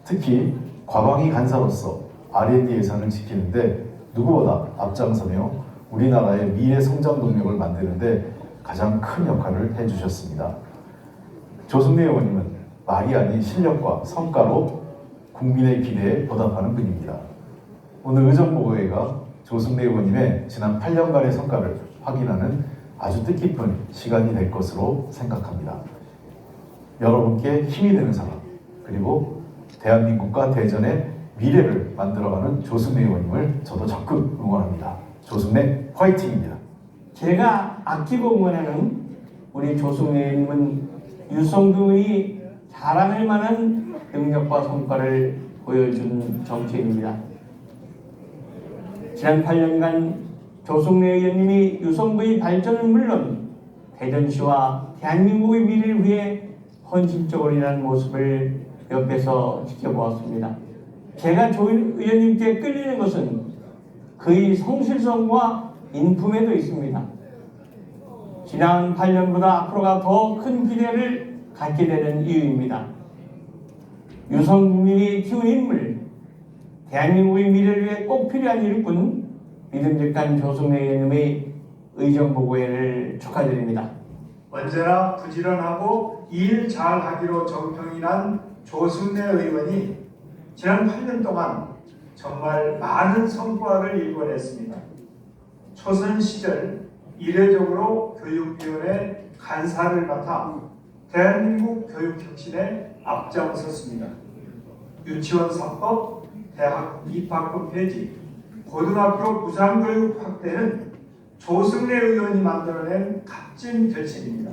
특히 과방위 간사로서 R&D 예산을 지키는데 누구보다 앞장서며 우리나라의 미래 성장 동력을 만드는데 가장 큰 역할을 해주셨습니다. 조승래 의원님은 말이 아닌 실력과 성과로 국민의 기대에 보답하는 분입니다. 오늘 의정보고회가 조승래 의원님의 지난 8년간의 성과를 확인하는 아주 뜻깊은 시간이 될 것으로 생각합니다. 여러분께 힘이 되는 사람, 그리고 대한민국과 대전의 미래를 만들어가는 조승래 의원님을 저도 적극 응원합니다. 조승래 화이팅입니다. 제가 아끼고 응원하는 우리 조승래 의원님은 유성규 의원이 자랑할 만한 능력과 성과를 보여준 정치인입니다. 지난 8년간 조승래 의원님이 유성구의 발전은 물론 대전시와 대한민국의 미래를 위해 헌신적으로 일하는 모습을 옆에서 지켜보았습니다. 제가 조 의원님께 끌리는 것은 그의 성실성과 인품에도 있습니다. 지난 8년보다 앞으로가 더 큰 기대를 갖게 되는 이유입니다. 유성 국민이 키운 인물, 대한민국의 미래를 위해 꼭 필요한 일꾼, 믿음직한 조승래 의원님의 의정보고회를 축하드립니다. 언제나 부지런하고 일 잘하기로 정평이 난 조승래 의원이 지난 8년 동안 정말 많은 성과를 이뤄냈습니다. 초선 시절 이례적으로 교육위원회 간사를 맡아 대한민국 교육혁신에 앞장섰습니다. 유치원 3법, 대학 입학금 폐지, 고등학교 무상교육 확대는 조승래 의원이 만들어낸 값진 결심입니다.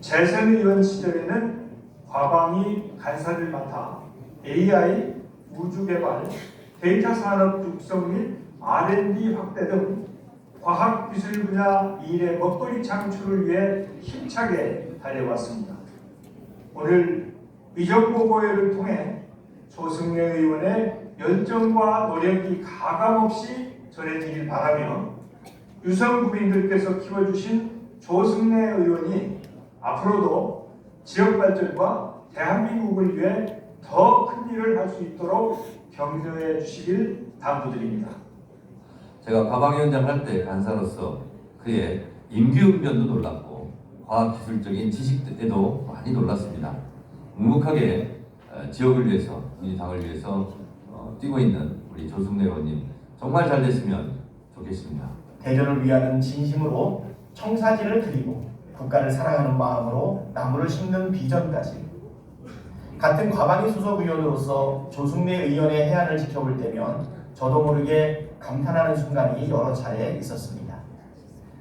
재선의원 시절에는 과방위 간사를 맡아 AI, 우주개발, 데이터 산업 육성 및 R&D 확대 등 과학기술 분야 일의 먹거리 창출을 위해 힘차게 달려왔습니다. 오늘 의정보고회를 통해 조승래 의원의 열정과 노력이 가감없이 전해지길 바라며 유성 국민들께서 키워주신 조승래 의원이 앞으로도 지역 발전과 대한민국을 위해 더 큰 일을 할 수 있도록 격려해 주시길 당부드립니다. 제가 과방위원장 할 때 간사로서 그의 임기응변도 놀랐고 과학기술적인 지식에도 많이 놀랐습니다. 묵묵하게 지역을 위해서, 민주당을 위해서 뛰고 있는 우리 조승래 의원님 정말 잘 됐으면 좋겠습니다. 대전을 위하는 진심으로 청사진을 드리고 국가를 사랑하는 마음으로 나무를 심는 비전까지 같은 과방위 수석 의원으로서 조승래 의원의 해안을 지켜볼 때면 저도 모르게 감탄하는 순간이 여러 차례 있었습니다.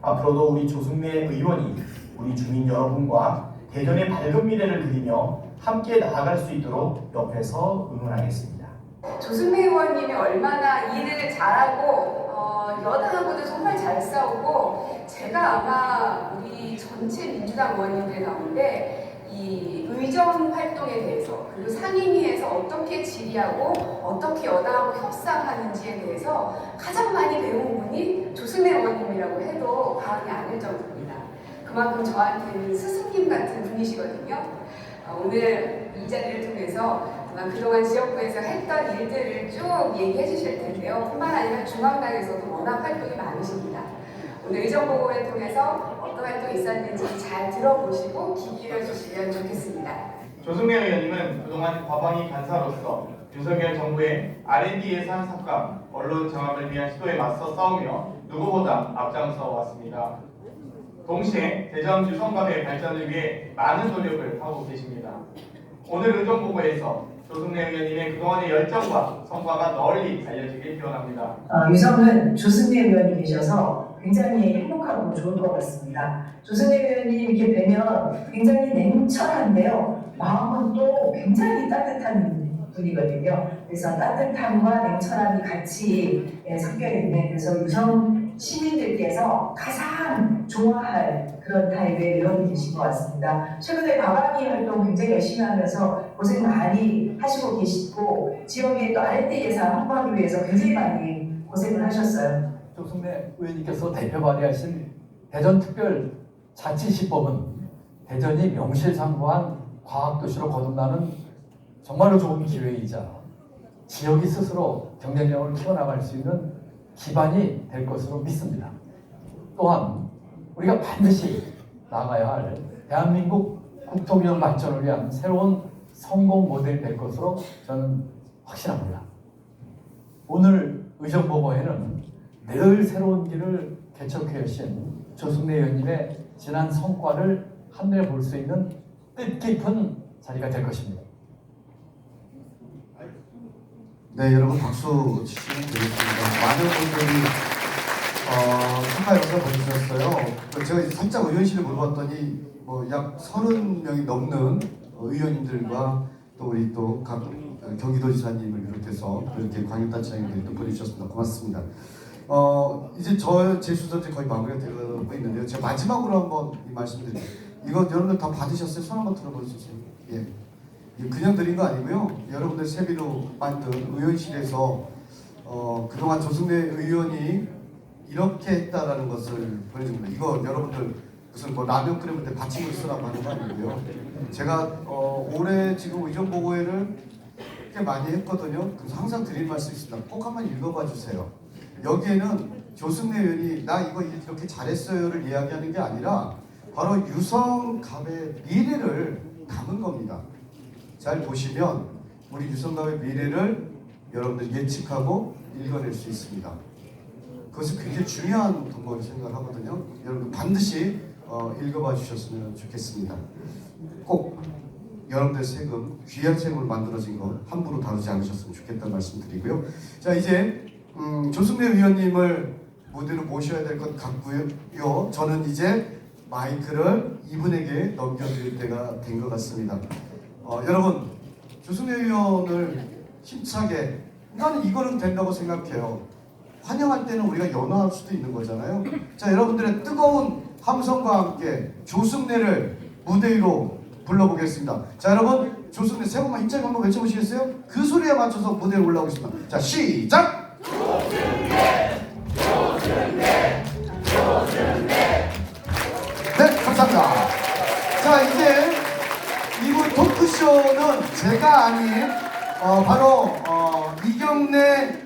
앞으로도 우리 조승래 의원이 우리 주민 여러분과 대전의 밝은 미래를 그리며 함께 나아갈 수 있도록 옆에서 응원하겠습니다. 조승래 의원님이 얼마나 일을 잘하고 여당하고도 정말 잘 싸우고 제가 아마 우리 전체 민주당 의원님들 가운데 이 의정 활동에 대해서 그리고 상임위에서 어떻게 질의하고 어떻게 여당하고 협상하는지에 대해서 가장 많이 배운 분이 조승래 의원님이라고 해도 과언이 아닐 정도입니다. 그만큼 저한테는 스승님 같은 분이시거든요. 오늘 이 자리를 통해서 그동안 지역구에서 했던 일들을 쭉 얘기해 주실 텐데요. 뿐만 아니라 중앙당에서도 워낙 활동이 많으십니다. 오늘 의정보고를 통해서 어떤 활동이 있었는지 잘 들어보시고 귀 기울여 주시면 좋겠습니다. 조승래 의원님은 그동안 과방위 간사로서 윤석열 정부의 R&D 예산 삭감, 언론 정합을 위한 시도에 맞서 싸우며 누구보다 앞장서 왔습니다. 동시에 대전 유성갑의 발전을 위해 많은 노력을 하고 계십니다. 오늘 의정보고에서 조승래 의원님의 그동안의 열정과 성과가 널리 알려지길 기원합니다. 유성은 조승래 의원이 계셔서 굉장히 행복하고 좋을 것 같습니다. 조승래 의원님 이렇게 뵈면 굉장히 냉철한데요. 마음은 또 굉장히 따뜻한 분이거든요. 그래서 따뜻함과 냉철함이 같이 섞여 있는, 그래서 유성 시민들께서 가장 좋아할 그런 타입의 의원이 되신 것 같습니다. 최근에 과방위 활동 굉장히 열심히 하면서 고생 많이 하시고 계시고 지역에 또 R&D 예산 확보하기 위해서 굉장히 많이 고생을 하셨어요. 조승래 의원님께서 대표 발의하신 대전특별자치시법은 대전이 명실상부한 과학도시로 거듭나는 정말로 좋은 기회이자 지역이 스스로 경쟁력을 키워나갈 수 있는 기반이 될 것으로 믿습니다. 또한 우리가 반드시 나가야 할 대한민국 국토균형 발전을 위한 새로운 성공 모델이 될 것으로 저는 확신합니다. 오늘 의정보고회는 늘 새로운 길을 개척해 오신 조승래 의원님의 지난 성과를 한눈에 볼 수 있는 뜻깊은 자리가 될 것입니다. 네, 여러분 박수 주시면 되겠습니다. 많은 분들이 축하 영상 보내주셨어요. 제가 살짝 의원실에 물어봤더니 약 30명이 넘는 의원님들과 또 우리 또 각 경기도지사님을 비롯해서 이렇게 광역단체장님들이 또 보내주셨습니다. 고맙습니다. 이제 제 순서제 거의 마무리가 되고 있는데요. 제가 마지막으로 한번 이 말씀드릴게요. 이거 여러분들 다 받으셨어요? 손 한번 들어보세요. 예. 그냥 드린 거 아니고요. 여러분들 세비로 만든 의원실에서 그동안 조승래 의원이 이렇게 했다라는 것을 보여줍니다. 이거 여러분들 무슨 라면 끓일 때 받침을 쓰라고 하는 거 아니고요. 제가 올해 지금 의정보고회를 꽤 많이 했거든요. 그래서 항상 드린 말씀이 있습니다. 꼭 한번 읽어봐 주세요. 여기에는 조승래 의원이 나 이거 이렇게 잘했어요를 이야기하는 게 아니라 바로 유성갑의 미래를 담은 겁니다. 잘 보시면 우리 유성갑의 미래를 여러분들 예측하고 읽어낼 수 있습니다. 그것이 굉장히 중요한 덕목이라고 생각을 하거든요. 여러분 반드시 읽어봐 주셨으면 좋겠습니다. 꼭 여러분들 세금, 귀한 세금을 만들어진 거 함부로 다루지 않으셨으면 좋겠다는 말씀 드리고요. 자, 이제 조승래 의원님을 무대로 모셔야 될 것 같고요. 저는 이제 마이크를 이분에게 넘겨드릴 때가 된 것 같습니다. 여러분, 조승래 의원을 힘차게, 나는 이거는 된다고 생각해요. 환영할 때는 우리가 연호할 수도 있는 거잖아요. 자, 여러분들의 뜨거운 함성과 함께 조승래를 무대 위로 불러보겠습니다. 자, 여러분, 조승래 세 번만 힘차게 한번 외쳐보시겠어요? 그 소리에 맞춰서 무대에 올라오겠습니다. 자, 시작! 조승래! 조승래! 조승래! 네, 감사합니다. 자, 이제 이번 토크쇼는 제가 아닌 바로 이경래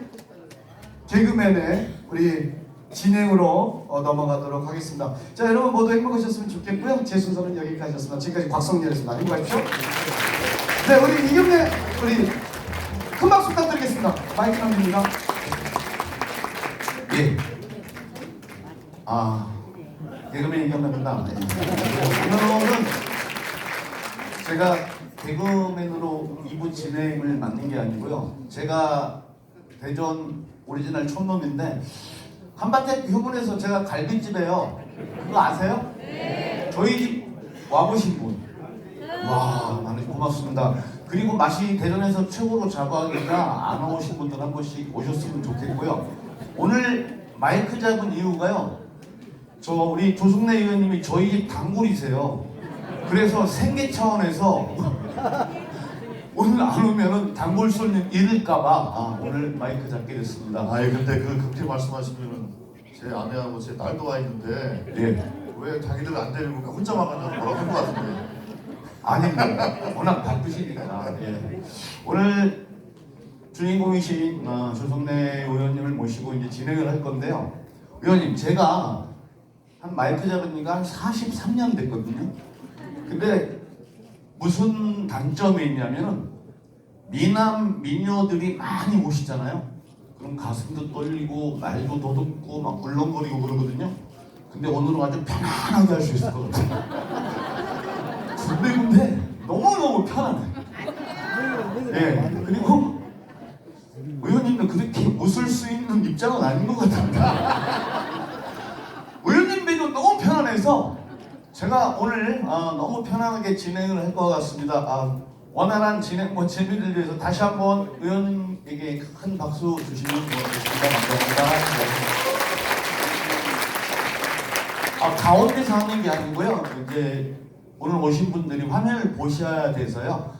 개그맨의 우리 진행으로 넘어가도록 하겠습니다. 자, 여러분 모두 행복하셨으면 좋겠고요. 제 순서는 여기까지였습니다. 지금까지 곽성렬이었습니다. 행복하십시오. 네, 우리 이경래 우리 큰 박수 부탁드리겠습니다. 마이크 남깁니다. 예. 개그맨 이경래입니다. 오늘은 제가 개그맨으로 2부 진행을 맡는 게 아니고요. 제가 대전 오리지널 촌놈인데 한밭에 휴문에서 제가 갈비집에요. 그거 아세요? 네. 저희 집 와보신 분. 와, 많이 고맙습니다. 그리고 맛이 대전에서 최고로 자부하니까 안 오신 분들 한 번씩 오셨으면 좋겠고요. 오늘 마이크 잡은 이유가요. 우리 조승래 의원님이 저희 집 단골이세요. 그래서 생계 차원에서 오늘 안 오면은 단골 손님 잃을까봐 오늘 마이크 잡게 됐습니다. 근데 그렇게 말씀하시면은 제 아내하고 제 딸도 와 있는데 왜 자기들 안 데리고 혼자만 간다고 뭐라고 한 것 같은데. 아닙니다. 워낙 바쁘시니까. 오늘 주인공이신 조승래 의원님을 모시고 이제 진행을 할 건데요. 의원님, 제가 한 마이크 잡은 지가 한 43년 됐거든요. 근데 무슨 단점이 있냐면은 미남 미녀들이 많이 오시잖아요. 그럼 가슴도 떨리고 말도 더듬고 막 울렁거리고 그러거든요. 근데 오늘은 아주 편안하게 할 수 있을 것 같아요. 군데군데 너무너무 편안해. 그리고 의원님도 그렇게 웃을 수 있는 입장은 아닌 것 같습니다. 의원님 뵈도 너무 편안해서 제가 오늘 너무 편안하게 진행을 할 것 같습니다. 원활한 진행 재미를 위해서 다시 한번 의원님에게 큰 박수 주시면 고맙겠습니다. 감사합니다. 가운데서 하는 게 아니고요. 이제 오늘 오신 분들이 화면을 보셔야 돼서요.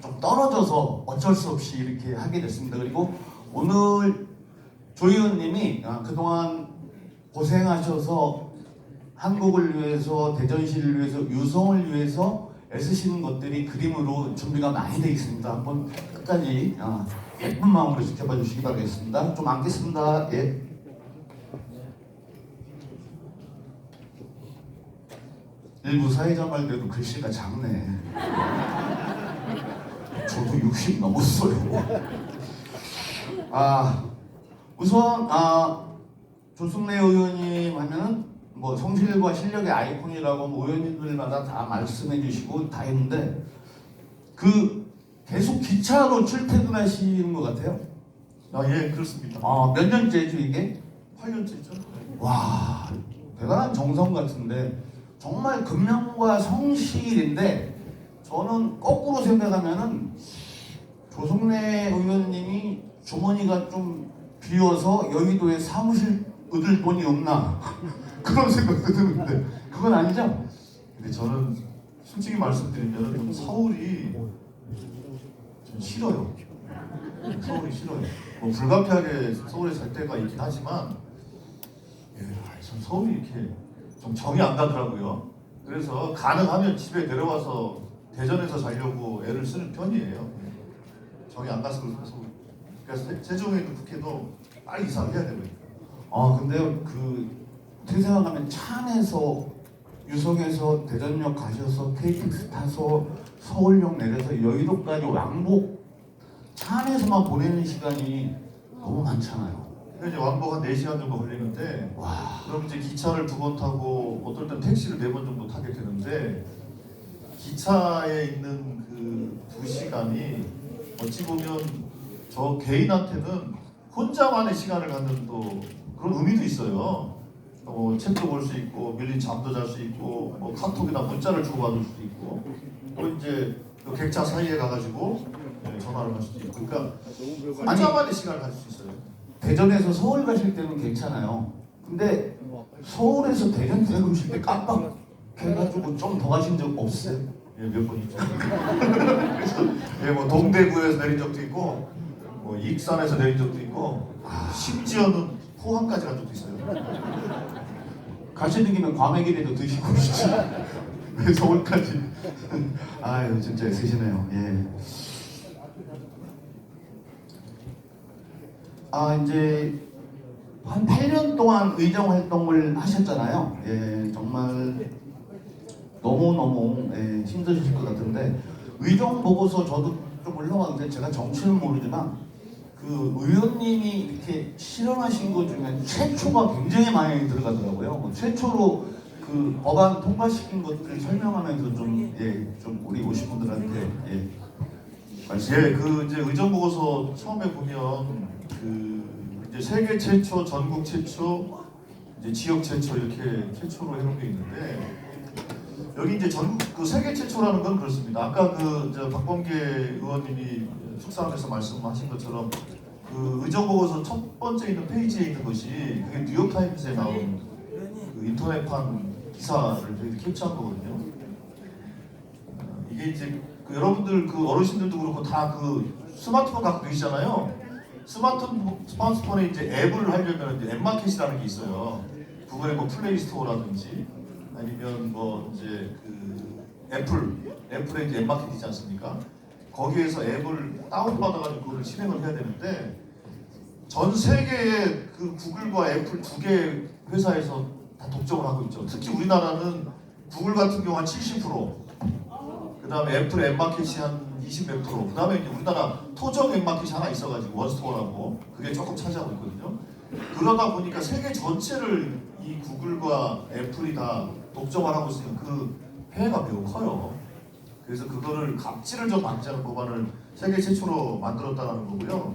좀 떨어져서 어쩔 수 없이 이렇게 하게 됐습니다. 그리고 오늘 조 의원님이 그동안 고생하셔서 한국을 위해서, 대전시를 위해서, 유성을 위해서 애쓰시는 것들이 그림으로 준비가 많이 되어 있습니다. 한번 끝까지 예쁜 마음으로 지켜봐 주시기 바라겠습니다. 좀 앉겠습니다. 예. 일부 사회자 말대로 글씨가 작네. 저도 60 넘었어요. 우선 조승래 의원님 하면은 뭐 성실과 실력의 아이콘이라고 뭐 의원님들마다 다 말씀해 주시고 다 했는데 계속 기차로 출퇴근하시는 것 같아요. 예, 그렇습니다. 몇 년째죠 이게? 8년째죠. 와, 대단한 정성 같은데 정말 근면과 성실인데 저는 거꾸로 생각하면은 조승래 의원님이 주머니가 좀 비어서 여의도에 사무실 얻을 돈이 없나 그런 생각도 드는데 그건 아니죠? 근데 저는 솔직히 말씀드리면 좀 서울이 좀 싫어요. 서울이 싫어요. 뭐 불가피하게 서울에 살 때가 있긴 하지만 전 서울이 이렇게 좀 정이 안 가더라고요. 그래서 가능하면 집에 내려와서 대전에서 자려고 애를 쓰는 편이에요. 정이 안 가서 그래서 세종에 있는 국회도 빨리 이사를 해야 되거든요. 근데 퇴생하면 차 안에서 유성에서 대전역 가셔서 KTX 타서 서울역 내려서 여의도까지 왕복 차 안에서만 보내는 시간이 너무 많잖아요. 이제 왕복 한 4시간 정도 걸리는데 그럼 이제 기차를 2번 타고 어떨 땐 택시를 4번 정도 타게 되는데 기차에 있는 그 2시간이 어찌 보면 저 개인한테는 혼자만의 시간을 갖는 또 그런 의미도 있어요. 책도 볼 수 있고 밀린 잠도 잘 수 있고 뭐 카톡이나 문자를 주고받을 수도 있고 또 이제 그 객차 사이에 가가지고 전화를 할 수도 있고 그러니까 혼자만의 시간을 가질 수 있어요. 대전에서 서울 가실 때는 괜찮아요. 근데 서울에서 대전 들어오실 때 깜빡해가지고 좀 더 가신 적 없어요? 몇 번 있죠. 그래서 뭐 동대구에서 내린 적도 있고 뭐 익산에서 내린 적도 있고 심지어는 포항까지 간 적도 있어요. 가시는 김에 과메기라도 드시고 오시지. 왜 서울까지? 아유 진짜 애쓰시네요. 예. 이제 한 8년 동안 의정 활동을 하셨잖아요. 예, 정말 너무너무 힘드실 것 같은데 의정 보고서 저도 좀 올라왔는데 제가 정치는 모르지만 그 의원님이 이렇게 실험하신 것 중에 최초가 굉장히 많이 들어가더라고요. 최초로 그 법안 통과시킨 것들 설명하면서 좀 우리 오신 분들한테 그 이제 의정 보고서 처음에 보면 이제 세계 최초, 전국 최초, 이제 지역 최초 이렇게 최초로 해놓은 게 있는데 여기 이제 전국 세계 최초라는 건 그렇습니다. 아까 박범계 의원님이 축사하면서 말씀하신 것처럼 그 의정 보고서 첫 번째 있는 페이지에 있는 것이 그게 뉴욕 타임즈에 나온 그 인터넷판 기사를 저희가 캡처한 거거든요. 이게 이제 여러분들 어르신들도 그렇고 다 스마트폰 갖고 계시잖아요. 스마트폰에 이제 앱을 하려면 이제 앱마켓이라는 게 있어요. 구글의 뭐 플레이 스토어라든지 아니면 뭐 이제 애플에 이제 앱마켓 있지 않습니까? 거기에서 앱을 다운받아가지고 그걸 실행을 해야 되는데 전 세계의 그 구글과 애플 두 개 회사에서 다 독점을 하고 있죠. 특히 우리나라는 구글 같은 경우 한 70%, 그 다음에 애플 앱마켓이 한 20몇 %, 그 다음에 이제 우리나라 토정 앱마켓이 하나 있어가지고 원스토어라고 그게 조금 차지하고 있거든요. 그러다 보니까 세계 전체를 이 구글과 애플이 다 독점을 하고 있으니까 그 해가 매우 커요. 그래서 그거를 갑질을 좀 방지하는 법안을 세계 최초로 만들었다는 거고요.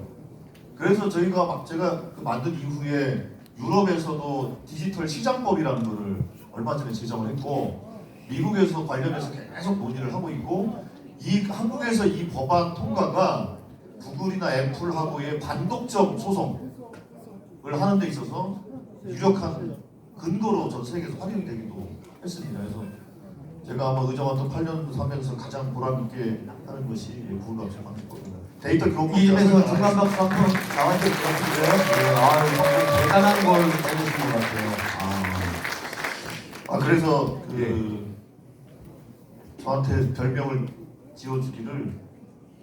그래서 제가 만든 이후에 유럽에서도 디지털 시장법이라는 거를 얼마 전에 제정을 했고 미국에서 관련해서 계속 논의를 하고 있고 한국에서 이 법안 통과가 구글이나 애플하고의 반독점 소송을 하는 데 있어서 유력한 근거로 전 세계에서 활용이 되기도 했습니다. 그래서 제가 아마 의정활동 8년 하면서 가장 보람있게 하는 것이 구글과 합작하는 겁니다. 데이터 교육 이 집에서 중간 박수 한번 나와야 될 것 같은데요. 대단한 걸 해주신 것 같아요. 그래서 저한테 별명을 지어주기를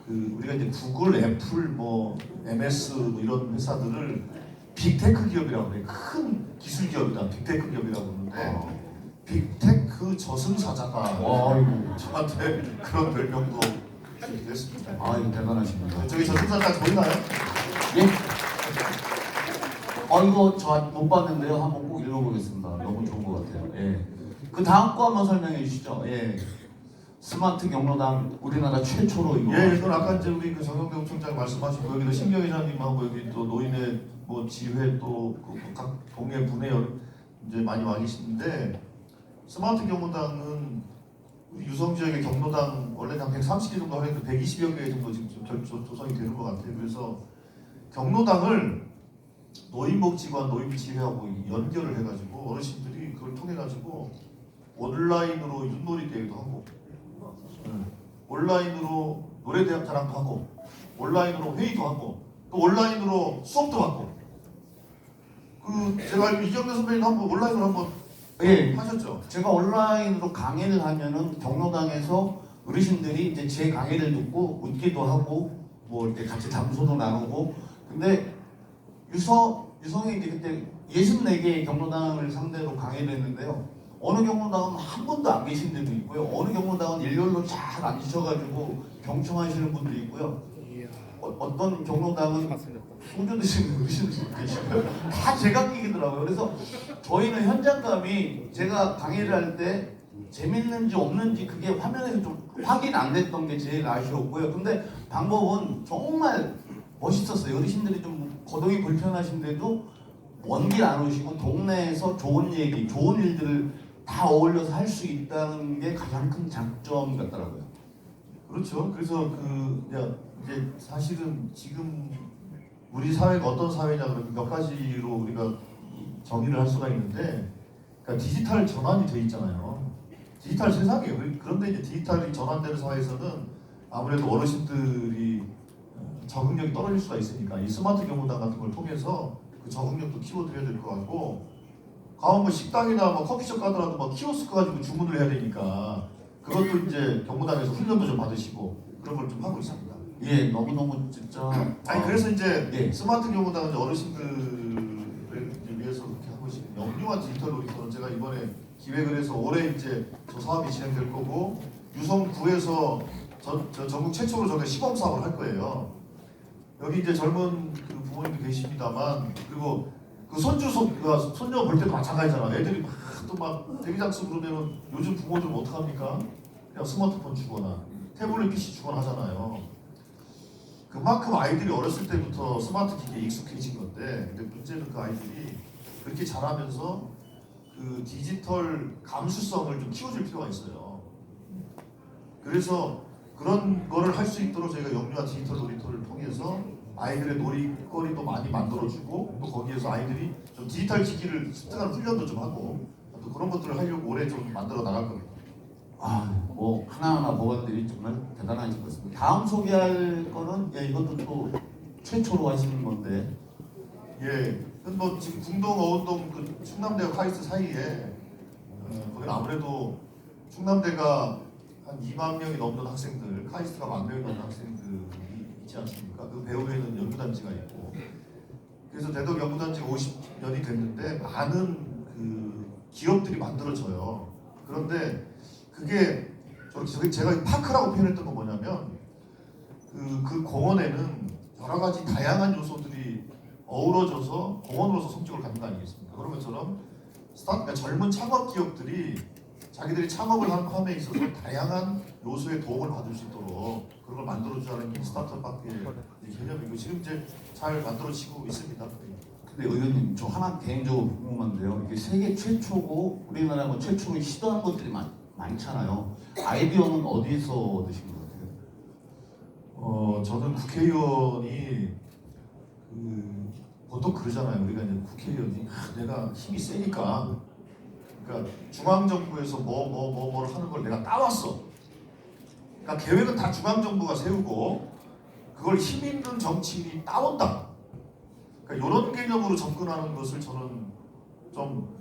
우리가 이제 구글, 애플, 뭐 MS 뭐 이런 회사들을 빅테크 기업이라고 그래요. 큰 기술 기업이다. 빅테크 기업이라고 그러는데 빅테크 저승사자가 저한테 그런 별명도 주기도 했습니다. 이거 대단하십니다. 저기 저승사자 보이나요? 예. 이거 저 못 봤는데요. 한번 꼭 읽어보겠습니다. 너무 좋은 것 같아요. 예. 그 다음 거 한번 설명해 주시죠. 예. 스마트 경로당 우리나라 최초로 이거. 예, 이건 아까 이제 우리 그 정경대 총장 말씀하시고 여기도 신경 회장님하고 여기 또 노인의 뭐 지회 또 각 동네 분회 이제 많이 와 계시는데 스마트 경로당은 우리 유성 지역의 경로당 원래 한 130개 정도 하는데 120여 개 정도 지금 조성이 되는 것 같아요. 그래서 경로당을 노인복지관, 노인지회하고 연결을 해가지고 어르신들이 그걸 통해가지고 온라인으로 윷놀이 대회도 하고 온라인으로 노래대학 자랑도 하고 온라인으로 회의도 하고 또 온라인으로 수업도 받고 제가 알기로 이정대 선배님 한번 온라인으로 한번 하셨죠? 제가 온라인으로 강의를 하면은 경로당에서 어르신들이 이제 제 강의를 듣고 웃기도 하고 뭐 이렇게 같이 담소도 나누고 근데 유성이 이제 그때 64개의 경로당을 상대로 강의를 했는데요. 어느 경로당은 한 분도 안 계신 데도 있고요. 어느 경로당은 일렬로 쫙 앉으셔가지고 경청하시는 분도 있고요. 어떤 경로당은 소주 드시는 어르신들도 계시고요. 다 제각기더라고요. 그래서 저희는 현장감이 제가 강의를 할 때 재밌는지 없는지 그게 화면에서 좀 확인 안 됐던 게 제일 아쉬웠고요. 근데 방법은 정말 멋있었어요. 어르신들이 좀 거동이 불편하신데도 먼 길 안 오시고 동네에서 좋은 얘기, 좋은 일들을 다 어울려서 할 수 있다는 게 가장 큰 장점 같더라고요. 그렇죠. 그래서 이제 사실은 지금 우리 사회가 어떤 사회냐 그러면 몇 가지로 우리가 정의를 할 수가 있는데, 그러니까 디지털 전환이 돼 있잖아요. 디지털 세상이에요. 그런데 이제 디지털이 전환되는 사회에서는 아무래도 어르신들이 적응력이 떨어질 수가 있으니까 이 스마트 경로당 같은 걸 통해서 그 적응력도 키워드려야 될 것 같고, 가면 뭐 식당이나 뭐 커피숍 가더라도 뭐 키오스크 가지고 주문을 해야 되니까 그것도 이제 경로당에서 훈련도 좀 받으시고 그런 걸 좀 하고 있습니다. 예, 너무너무 진짜. 그래서 이제 스마트 경로당은 이제 어르신들을 위해서 그렇게 하고 있습니다. 영유아 디지털 놀이터는 제가 이번에 기획을 해서 올해 이제 저 사업이 진행될 거고, 유성구에서 전국 최초로 저게 시범 사업을 할 거예요. 여기 이제 젊은 그 부모님도 계십니다만, 그리고 그 손녀 볼 때도 마찬가지잖아. 애들이 막 대기장수 그러면은 요즘 부모들은 어떡합니까? 그냥 스마트폰 주거나 태블릿 PC 주거나 하잖아요. 그만큼 아이들이 어렸을 때부터 스마트 기기에 익숙해진 건데, 근데 문제는 그 아이들이 그렇게 자라면서 그 디지털 감수성을 좀 키워줄 필요가 있어요. 그래서 그런 거를 할 수 있도록 저희가 영유아 디지털 놀이터를 통해서 아이들의 놀이거리도 많이 만들어주고, 또 거기에서 아이들이 좀 디지털 기기를 습득하는 훈련도 좀 하고, 또 그런 것들을 하려고 올해 좀 만들어 나갈 겁니다. 뭐 하나하나 보관들이 정말 대단하신 것 같습니다. 다음 소개할 거는 이것도 또 최초로 하시는 건데, 뭐 지금 궁동, 어운동, 그 충남대와 카이스트 사이에 거기 아무래도 충남대가 한 2만 명이 넘는 학생들, 카이스트가 1만 명이 넘는 학생들이 있지 않습니까? 그 배후에는 연구단지가 있고, 그래서 대덕 연구단지가 50년이 됐는데 많은 그 기업들이 만들어져요. 그런데 그게 제가 파크라고 표현했던 건 뭐냐면, 그 공원에는 여러 가지 다양한 요소들이 어우러져서 공원으로서 성격을 갖는 거 아니겠습니까? 그런 것처럼 그러니까 젊은 창업 기업들이 자기들이 창업을 하는 함에 있어서 다양한 요소의 도움을 받을 수 있도록 그런 걸 만들어주자는 게 스타트업학교의 개념이고, 지금 이제 잘 만들어지고 있습니다. 근데 의원님, 저 하나 개인적으로 궁금한데요. 이게 세계 최초고 우리나라 뭐 최초로 시도한 것들이 많잖아요. 아이디어는 어디서 얻으신 것 같아요? 저는 국회의원이 보통 그러잖아요. 우리가 이제 국회의원이 내가 힘이 세니까, 그러니까 중앙정부에서 뭐를 하는 걸 내가 따왔어. 그러니까 계획은 다 중앙정부가 세우고 그걸 힘 있는 정치인이 따온다. 그러니까 이런 개념으로 접근하는 것을 저는 좀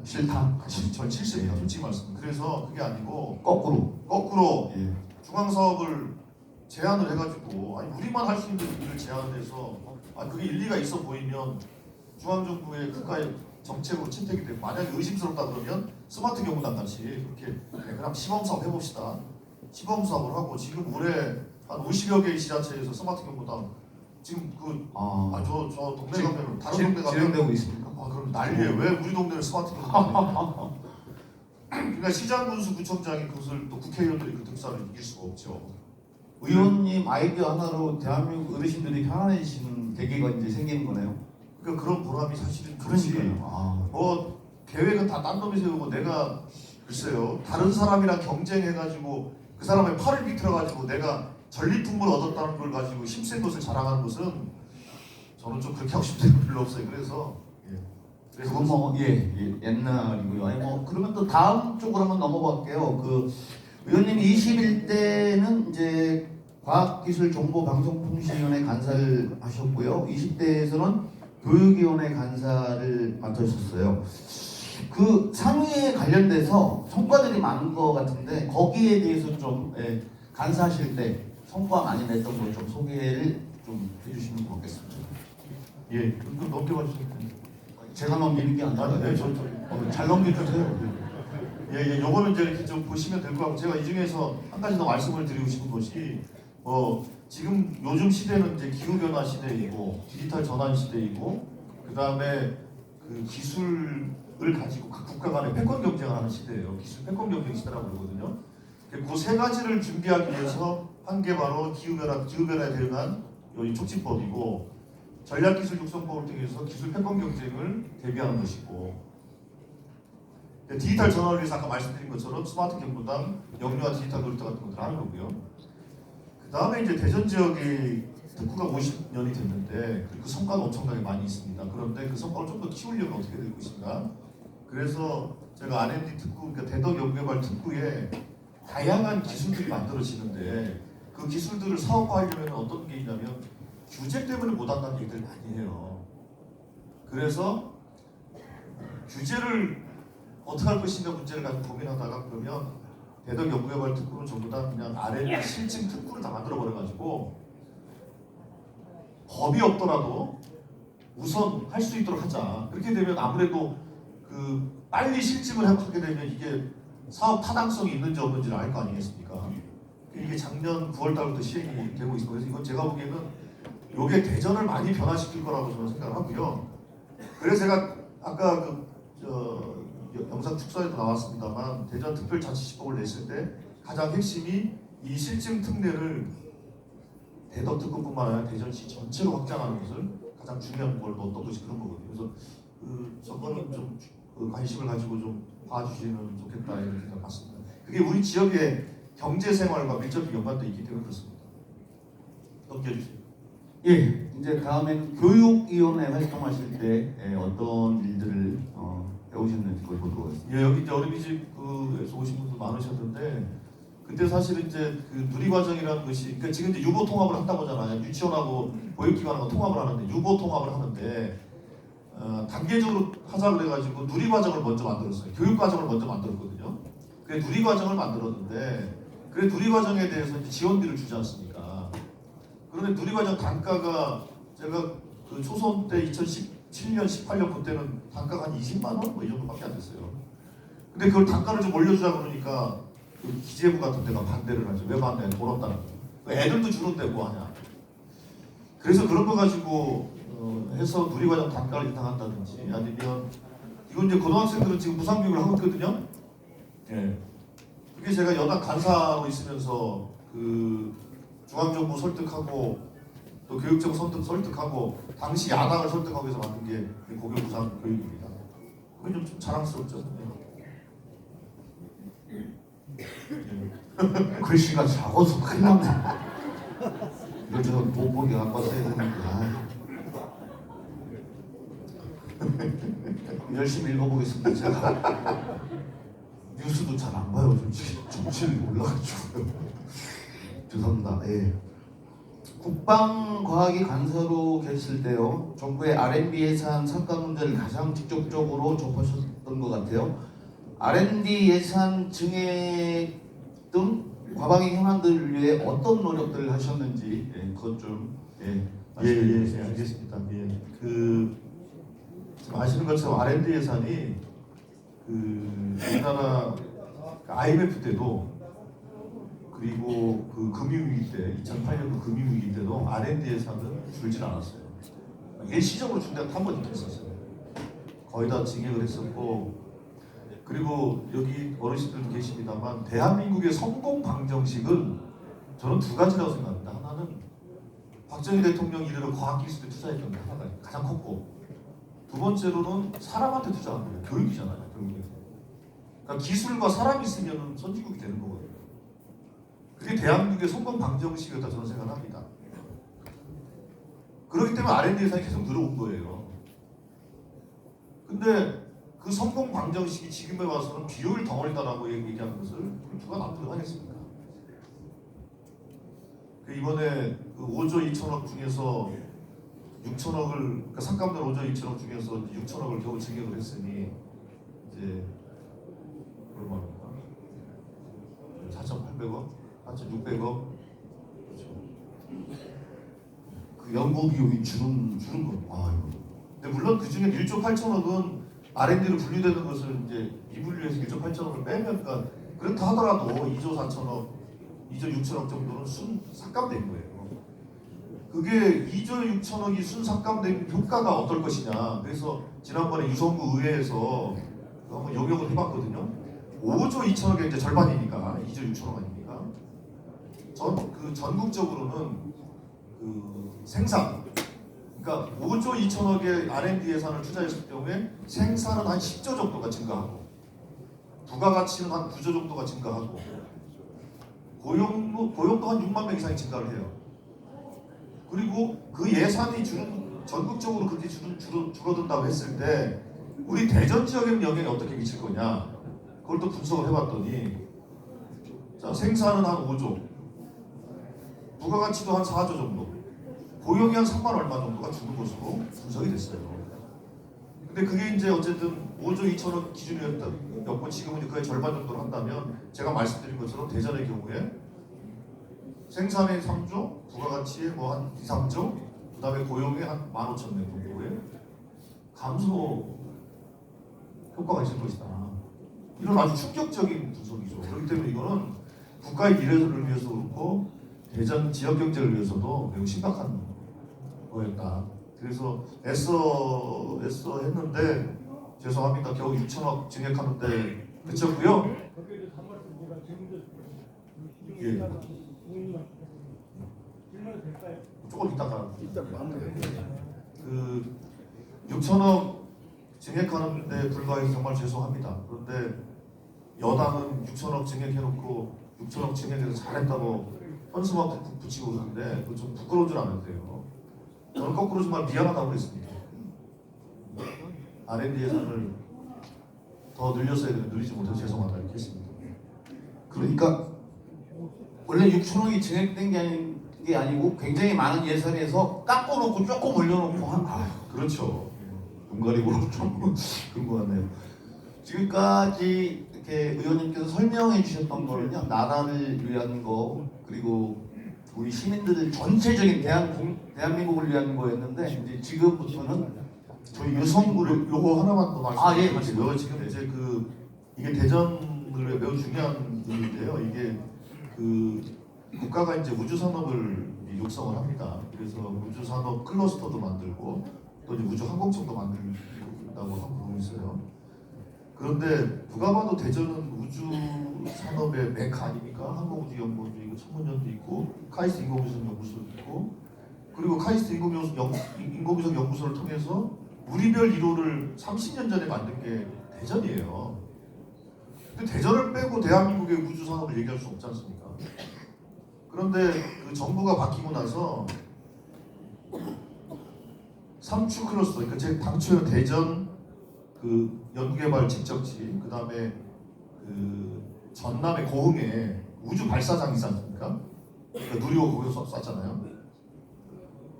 싫다. 전 실수입니다. 솔직히 말씀. 그래서 그게 아니고 거꾸로 예. 중앙사업을 제안을 해가지고 아니 우리만 할 수 있는 일을 제안을 해서 그게 일리가 있어 보이면 중앙정부의 국가의 정책으로 채택이 되고 만약에 의심스럽다 그러면 스마트 경무단 같이 그렇게 그냥 시범사업 해봅시다. 시범사업을 하고 지금 올해 한 50여 개의 지자체에서 스마트 경무단 지금 저 동네 가면 다른 동네 가면 진행되고 있습니까? 그럼 난리예요. 왜 우리 동네를 스마트 경무단? 그러니까 시장 군수 구청장이 그것을 또 국회의원들이 그 득사를 이길 수가 없죠. 의원님 아이디어 하나로 대한민국 어르신들이 편안해지는 계기가 이제 생기는 거네요. 그러니까 그런 보람이 사실은 그렇지. 뭐 계획은 다 딴 놈이 세우고 내가 글쎄요 다른 사람이랑 경쟁해가지고 그 사람의 팔을 비틀어가지고 내가 전리품을 얻었다는 걸 가지고 힘센 것을 자랑하는 것은 저는 좀 그렇게 하고 싶은 게 별로 없어요. 그래서 그건 뭐 옛날이고요. 아니 뭐 그러면 또 다음 쪽으로 한번 넘어갈게요. 그 의원님 21대는 이제 과학기술정보방송통신위원회 간사를 하셨고요. 20대에서는 교육위원회 간사를 맡으셨어요. 그 상위에 관련돼서 성과들이 많은 것 같은데 거기에 대해서 좀 간사하실 때 성과 많이 냈던 거 좀 소개를 좀 해주시면 고맙겠습니다. 예, 좀 넘겨봐주세요. 제가 넘기는 게 아니라 잘 넘겨주세요. 예, 요거는 이제 이렇게 좀 보시면 될 것 같고 제가 이 중에서 한 가지 더 말씀을 드리고 싶은 것이 지금 요즘 시대는 이제 기후변화 시대이고 디지털 전환 시대이고 그 다음에 그 기술을 가지고 각 국가 간에 패권 경쟁을 하는 시대예요. 기술 패권 경쟁 시대라고 그러거든요. 그 세 가지를 준비하기 위해서 한 게 바로 기후변화에 대응한 이 촉진법이고 전략기술 육성법을 통해서 기술 패권 경쟁을 대비하는 것이고 디지털 전환을 위해서 아까 말씀드린 것처럼 스마트 경무단, 영유아 디지털 놀이터 같은 것들을 하는 거고요. 그 다음에 이제 대전 지역이 특구가 50년이 됐는데 그 성과는 엄청나게 많이 있습니다. 그런데 그 성과를 좀 더 키우려면 어떻게 될 것인가? 그래서 제가 R&D 특구, 그러니까 대덕 연구개발 특구에 다양한 기술들이 만들어지는데 그 기술들을 사업화하려면 어떤 게 있냐면 규제 때문에 못한다는 얘기들 많이 해요. 그래서 규제를 어떻게 할 것인가 문제를 가지고 고민하다가 그러면 대덕 연구개발 특구는 전부 다 그냥 R&D 실증 특구를 다 만들어 버려가지고 법이 없더라도 우선 할 수 있도록 하자. 그렇게 되면 아무래도 그 빨리 실증을 하게 되면 이게 사업 타당성이 있는지 없는지를 알 거 아니겠습니까? 이게 작년 9월 달부터 시행이 되고 있습니다. 그래서 이건 제가 보기에는 이게 대전을 많이 변화시킬 거라고 저는 생각을 하고요. 그래서 제가 아까 영상 축소에도 나왔습니다만 대전 특별자치시법을 냈을 때 가장 핵심이 이 실증 특례를 대덕 특구뿐만 아니라 대전시 전체로 확장하는 것을 가장 중요한 걸 넣었던 것이 그런 거거든요. 그래서 저거는 좀 관심을 가지고 좀 봐주시면 좋겠다 이런 생각 같습니다. 그게 우리 지역의 경제 생활과 밀접히 연관되어 있기 때문에 그렇습니다. 넘겨주세요. 예, 이제 다음에는 교육위원회 활동하실 때 어떤 일들을 해오셨는지 그걸 보도록 하겠습니다. 예, 여기 이제 어린이집에서 오신 분도 많으셨는데 그때 사실은 이제 그 누리과정이라는 것이 그러니까 지금 이제 유보 통합을 한다고 하잖아요. 유치원하고 보육기관하고 통합을 하는데 유보 통합을 하는데 단계적으로 하자 그래가지고 누리과정을 먼저 만들었어요. 교육과정을 먼저 만들었거든요. 그래 누리과정을 만들었는데 그래 누리과정에 대해서 이제 지원비를 주지 않습니까? 그런데 누리과정 단가가 제가 그 초선 때 2017년, 18년 그때는 단가가 한 20만 원 뭐 이 정도밖에 안 됐어요. 근데 그걸 단가를 좀 올려주자 그러니까 그 기재부 같은 데가 반대를 하죠. 왜 반대? 돈 없다는 거. 애들도 주는데 뭐 하냐. 그래서 그런 거 가지고 해서 누리과정 단가를 인상한다든지 아니면 이건 이제 고등학생들은 지금 무상교육을 하고 있거든요. 예. 그게 제가 여당 간사로 있으면서 그 중앙정부 설득하고 또 교육청 설득하고 당시 야당을 설득하고 해서 만든 게 고교 무상교육입니다. 그게 좀 자랑스럽죠. 글씨가 작아서 큰일 났네. 이거 저 보기 갖고 왔어야 되는데. 열심히 읽어보겠습니다. 제가 뉴스도 잘 안 봐요. 정치를 몰라가지고. 죄송합니다. 예. 국방과학이 간사로 계실 때요, 정부의 R&D 예산 삭감 문제를 가장 직접적으로 접하셨던 것 같아요. R&D 예산 증액 등 과방위 현안들을 위해 어떤 노력들을 하셨는지 그것 좀 알겠습니다. 그 아시는 것처럼 R&D 예산이 우리나라 IMF 때도 그리고 그 금융위기 때 2008년도 금융위기 때도 R&D 예산은 줄질 않았어요. 일시적으로 준다고 한번 있었어요. 거의 다 증액을 했었고, 그리고 여기 어르신들도 계십니다만 대한민국의 성공 방정식은 저는 두 가지라고 생각합니다. 하나는 박정희 대통령 이래로 과학기술에 투자했던 게 하나가 가장 컸고, 두 번째로는 사람한테 투자한 거예요. 교육이잖아요. 결국에. 그러니까 기술과 사람이 있으면 선진국이 되는 거거든요. 그게 대한민국의 성공 방정식이었다 저는 생각합니다. 그렇기 때문에 R&D 예산이 계속 늘어온 거예요. 근데 그 성공 방정식이 지금에 와서는 비효율 덩어리다라고 얘기하는 것을 누가 납득을 하겠습니까? 이번에 그 5조 2천억 중에서 6천억을, 그러니까 삭감된 5조 2천억 중에서 6천억을 겨우 증액을 했으니 이제 얼마입니까? 4,800억? 4,600억? 그렇죠. 그 연구 비용이 주는 거. 아이고. 근데 물론 그 중에 1조 8천억은 R&D로 분류되는 것을 이제 이분류해서 1조 8천억을 빼면, 그러니까 그렇다 하더라도 2조 4천억, 2조 6천억 정도는 순 삭감된 거예요. 그게 2조 6천억이 순 삭감된 효과가 어떨 것이냐. 그래서 지난번에 유성구 의회에서 한번 용역을 해봤거든요. 5조 2천억의 이제 절반이니까 2조 6천억 아닙니까? 전국적으로는 그 생산, 그러니까 5조 2천억의 R&D 예산을 투자했을 경우에 생산은 한 10조 정도가 증가하고, 부가가치는 한 9조 정도가 증가하고, 고용도 한 6만 명 이상이 증가를 해요. 그리고 그 예산이 전국적으로 그렇게 줄어든다고 했을 때 우리 대전 지역에 영향이 어떻게 미칠 거냐, 그걸 또 분석을 해봤더니, 자, 생산은 한 5조, 부가가치도 한 4조 정도, 고용이 한 3만 얼마 정도가 주는 것으로 분석이 됐어요. 근데 그게 이제 어쨌든 5조 2천억 기준이었고, 지금은 그의 절반 정도를 한다면, 제가 말씀드린 것처럼 대전의 경우에 생산의 3조, 부가가치의 뭐 한 2, 3조, 그 다음에 고용의 한 15,000명 정도의 감소 효과가 있을 것이다. 이런 아주 충격적인 분석이죠. 그렇기 때문에 이거는 국가의 미래를 위해서 그렇고 대전 지역 경제를 위해서도 매우 심각한 거였다. 그래서 애써 했는데 죄송합니다. 겨우 6천억 증액하는데 그쳤고요. 예. 조금 이따가 그 6천억 증액하는데 불과해서 정말 죄송합니다. 그런데 여당은 6천억 증액해놓고 6천억 증액해서 잘했다고 헌수만 붙이고 있는데 그거 좀 부끄러운 줄 아는데요. 저는 거꾸로 정말 미안하다고 그랬습니다. R&D 예산을 더 늘렸어야 되는데 늘리지 못해서 죄송하다 이렇게 했습니다. 그러니까 원래 6천억이 증액된 게 아니고 굉장히 많은 예산에서 깎아놓고 조금 올려놓고 그렇죠. 눈 가리고 좀 그런 것 같네요. 지금까지 이렇게 의원님께서 설명해 주셨던 거는요, 나라를 위한 거, 그리고 우리 시민들 전체적인 대한민국을 위한 거였는데, 이제 지금부터는 저희 유성구를 요거 하나만 더 말씀드릴게요. 말씀드릴게요. 지금 이제 이게 대전을 매우 중요한 일인데요. 이게 국가가 이제 우주 산업을 육성을 합니다. 그래서 우주 산업 클러스터도 만들고 또 이제 우주 항공청도 만들다고 하고 있어요. 그런데 누가 봐도 대전은 우주 산업의 메카 아닙니까? 항공우주연구원도 있고 천문연도 있고 카이스트 인공위성 연구소도 있고, 그리고 카이스트 인공위성 연구소를 통해서 우리별 1호를 30년 전에 만든 게 대전이에요. 근데 대전을 빼고 대한민국의 우주 산업을 얘기할 수 없지 않습니까? 그런데 그 정부가 바뀌고 나서 삼축 클러스터, 그러니까 제 당초에는 대전 그 연구개발 집적지, 그 다음에 그 전남의 고흥에 우주 발사장이 있지 않습니까? 그러니까 누리호 거기서 쐈잖아요.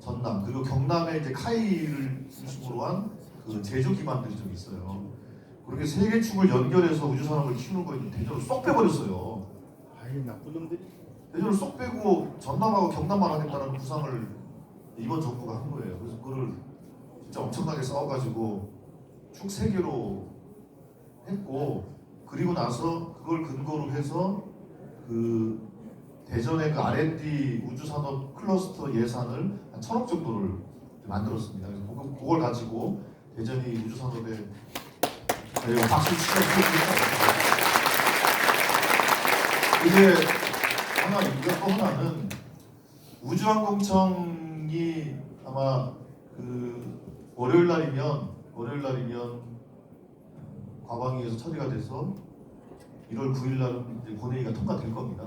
전남 그리고 경남에 이제 카이를 중심으로 한 그 제조 기반들이 좀 있어요. 그렇게 세 개 축을 연결해서 우주 산업을 키우는 거 대전을 쏙 빼버렸어요. 아이 나쁜 놈들이. 대전을 쏙 빼고 전남하고 경남만 하겠다는 구상을 이번 정부가 한 거예요. 그래서 그거를 진짜 엄청나게 싸워가지고 축 세 개로 했고, 그리고 나서 그걸 근거로 해서 그 대전의 그 R&D 우주산업 클러스터 예산을 한 1,000억 정도를 만들었습니다. 그래서 그걸 가지고 대전이 우주산업에 박수 치고 이제 하나 이거 또 하나는 우주항공청이 아마 그 월요일 날이면 과방위에서 처리가 돼서 1월 9일 날은 이제 본회의가 통과될 겁니다.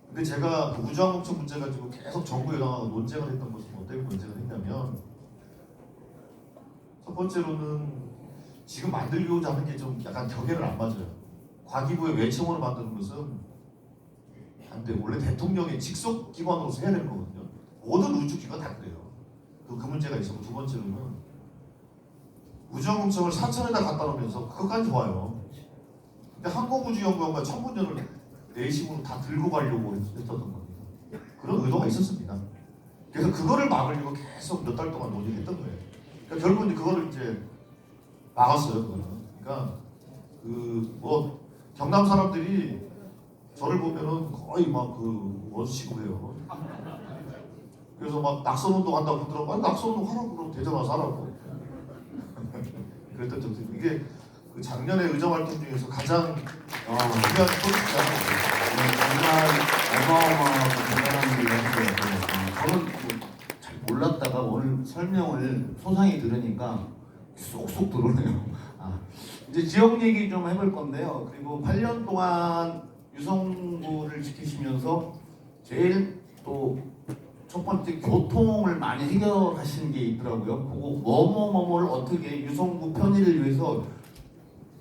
근데 제가 그 우주항공청 문제 가지고 계속 정부 여당하고 논쟁을 했던 것은 뭐 때문에 논쟁을 했냐면, 첫 번째로는 지금 만들고자 하는 게 좀 약간 격에는 안 맞아요. 과기부의 외청으로 만드는 것은 안 돼. 원래 대통령의 직속 기관으로서 해야 되는 거거든요. 모든 우주기관 다 그래요. 그 문제가 있었고, 두 번째로는 우주항공청을 사천에다 갖다 놓으면서 그것까지 좋아요. 근데 항공우주연구원과 청문전을 내심으로 다 들고 가려고 했었던 겁니다. 그런 의도가 있었습니다. 그래서 그거를 막으려고 계속 몇 달 동안 논의했던 거예요. 그러니까 결국은 그거를 이제 막았어요. 그거는. 그러니까 그 뭐 경남 사람들이 저를 보면은 거의 막 그 원수 취급해요. 그래서 막 낙선운동 한다고 그러더라고. 아니, 낙선운동 하라고 그러면 대전 와서 하라고. 그랬던 적도 있고, 이게 그 작년에 의정 활동 중에서 가장 중요한 포인트가 정말 어마어마하고 대단한 일을 하시더라고요. 저는 잘 몰랐다가 오늘 설명을 소상히 들으니까 쏙쏙 들어오네요. 이제 지역 얘기 좀 해볼 건데요. 그리고 8년 동안 유성구를 지키시면서 제일 또 첫 번째 교통을 많이 해결하시는 게 있더라고요. 그거 뭐뭐뭐를 어떻게 유성구 편의를 위해서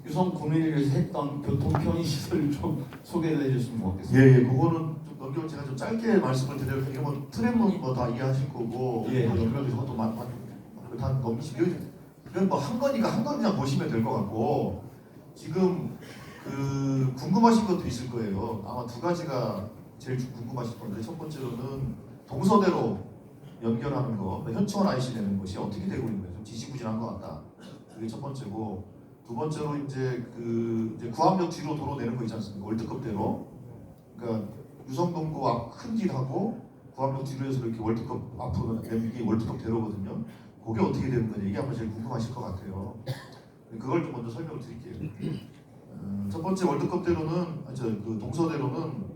유성 구민을 위해서 했던 교통 편의 시설을 좀 소개를 해주시면 어겠습니까? 예, 그거는 좀 넘기면 제가 좀 짧게 말씀을 드려요. 이게 뭐 트램은 뭐 다 이해하실 거고, 연락해서 그것도 다 넘기시면 이건 뭐 한 거니까 한 거냐 보시면 될 것 같고, 지금 그 궁금하신 것도 있을 거예요. 아마 두 가지가 제일 궁금하실 건데, 첫 번째로는 동서대로 연결하는 거, 현충원 IC 되는 것이 어떻게 되고 있는지 좀 지지부진한 것 같다. 그게 첫 번째고, 두 번째로 이제 이제 구암역 뒤로 도로 내는 거 있지 않습니까? 월드컵대로. 그러니까 유성동구 앞 큰 길하고 구암역 뒤로 해서 이렇게 월드컵 앞으로 내는 게 월드컵 대로거든요. 그게 어떻게 되는 거냐, 이게 아마 제일 궁금하실 것 같아요. 그걸 좀 먼저 설명을 드릴게요. 첫 번째 월드컵대로는 그 동서대로는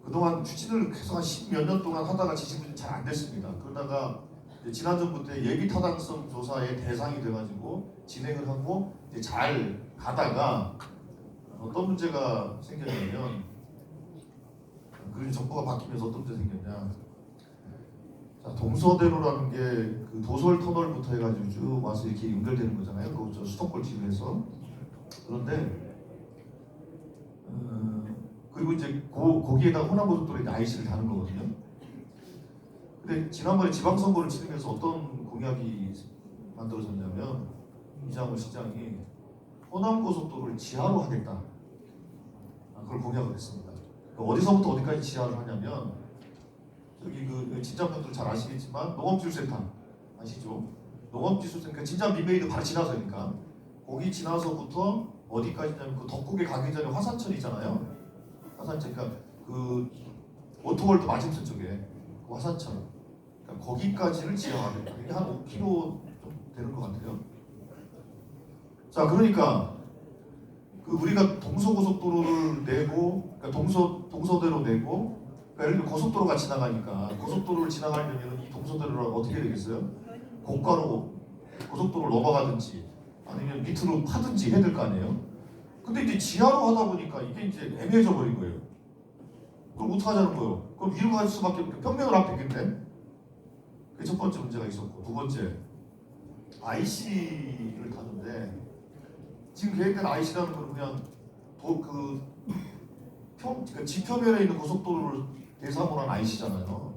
그동안 추진을 계속 한 10몇 년 동안 하다가 지지부진 잘 안 됐습니다. 그러다가 지난 정부 때 예비 타당성 조사의 대상이 돼가지고 진행을 하고 이제 잘 가다가 어떤 문제가 생겼냐면, 그리고 정부가 바뀌면서 어떤 문제가 생겼냐. 자, 동서대로라는 게 그 도솔 터널부터 해가지고 쭉 와서 이렇게 연결되는 거잖아요. 그 수도권 지구에서. 그런데 그리고 이제 거기에다가 호남고속도로에 IC를 다는 거거든요. 근데 지난번에 지방선거를 치르면서 어떤 공약이 만들어졌냐면, 이장호 시장이 호남고속도로를 지하로 하겠다, 그걸 공약을 했습니다. 어디서부터 어디까지 지하로 하냐면, 저기 그 진짜분들 잘 아시겠지만 농업기술센터 아시죠? 농업기술센터 진짜 민메이드 바로 지나서니까 거기 지나서부터 어디까지냐면 그 덕국에 가기 전에 화산천 있잖아요. 화산천, 그러니까 그 오토월드 맞은편 쪽에 그 화산천, 그러니까 거기까지를 지하화하겠다. 이게 한 5km 좀 되는 것 같아요. 자, 그러니까 그 우리가 동서고속도로를 내고, 그러니까 동서대로 내고, 그러니까 예를 들어 고속도로가 지나가니까 고속도로를 지나가려면 이 동서대로를 어떻게 되겠어요? 고가로 고속도로를 넘어가든지 아니면 밑으로 파든지 해야 될 거 아니에요? 근데 이제 지하로 하다 보니까 이게 이제 애매해져 버린 거예요. 그럼 어떻게 하자는 거예요? 그럼 위로 갈 수밖에 없고 평면을 앞에겠네. 그게 첫 번째 문제가 있었고, 두 번째 IC를 타는데, 지금 계획된 IC라는 건 그냥 지표면에 있는 고속도로를 대상으로 한 IC잖아요.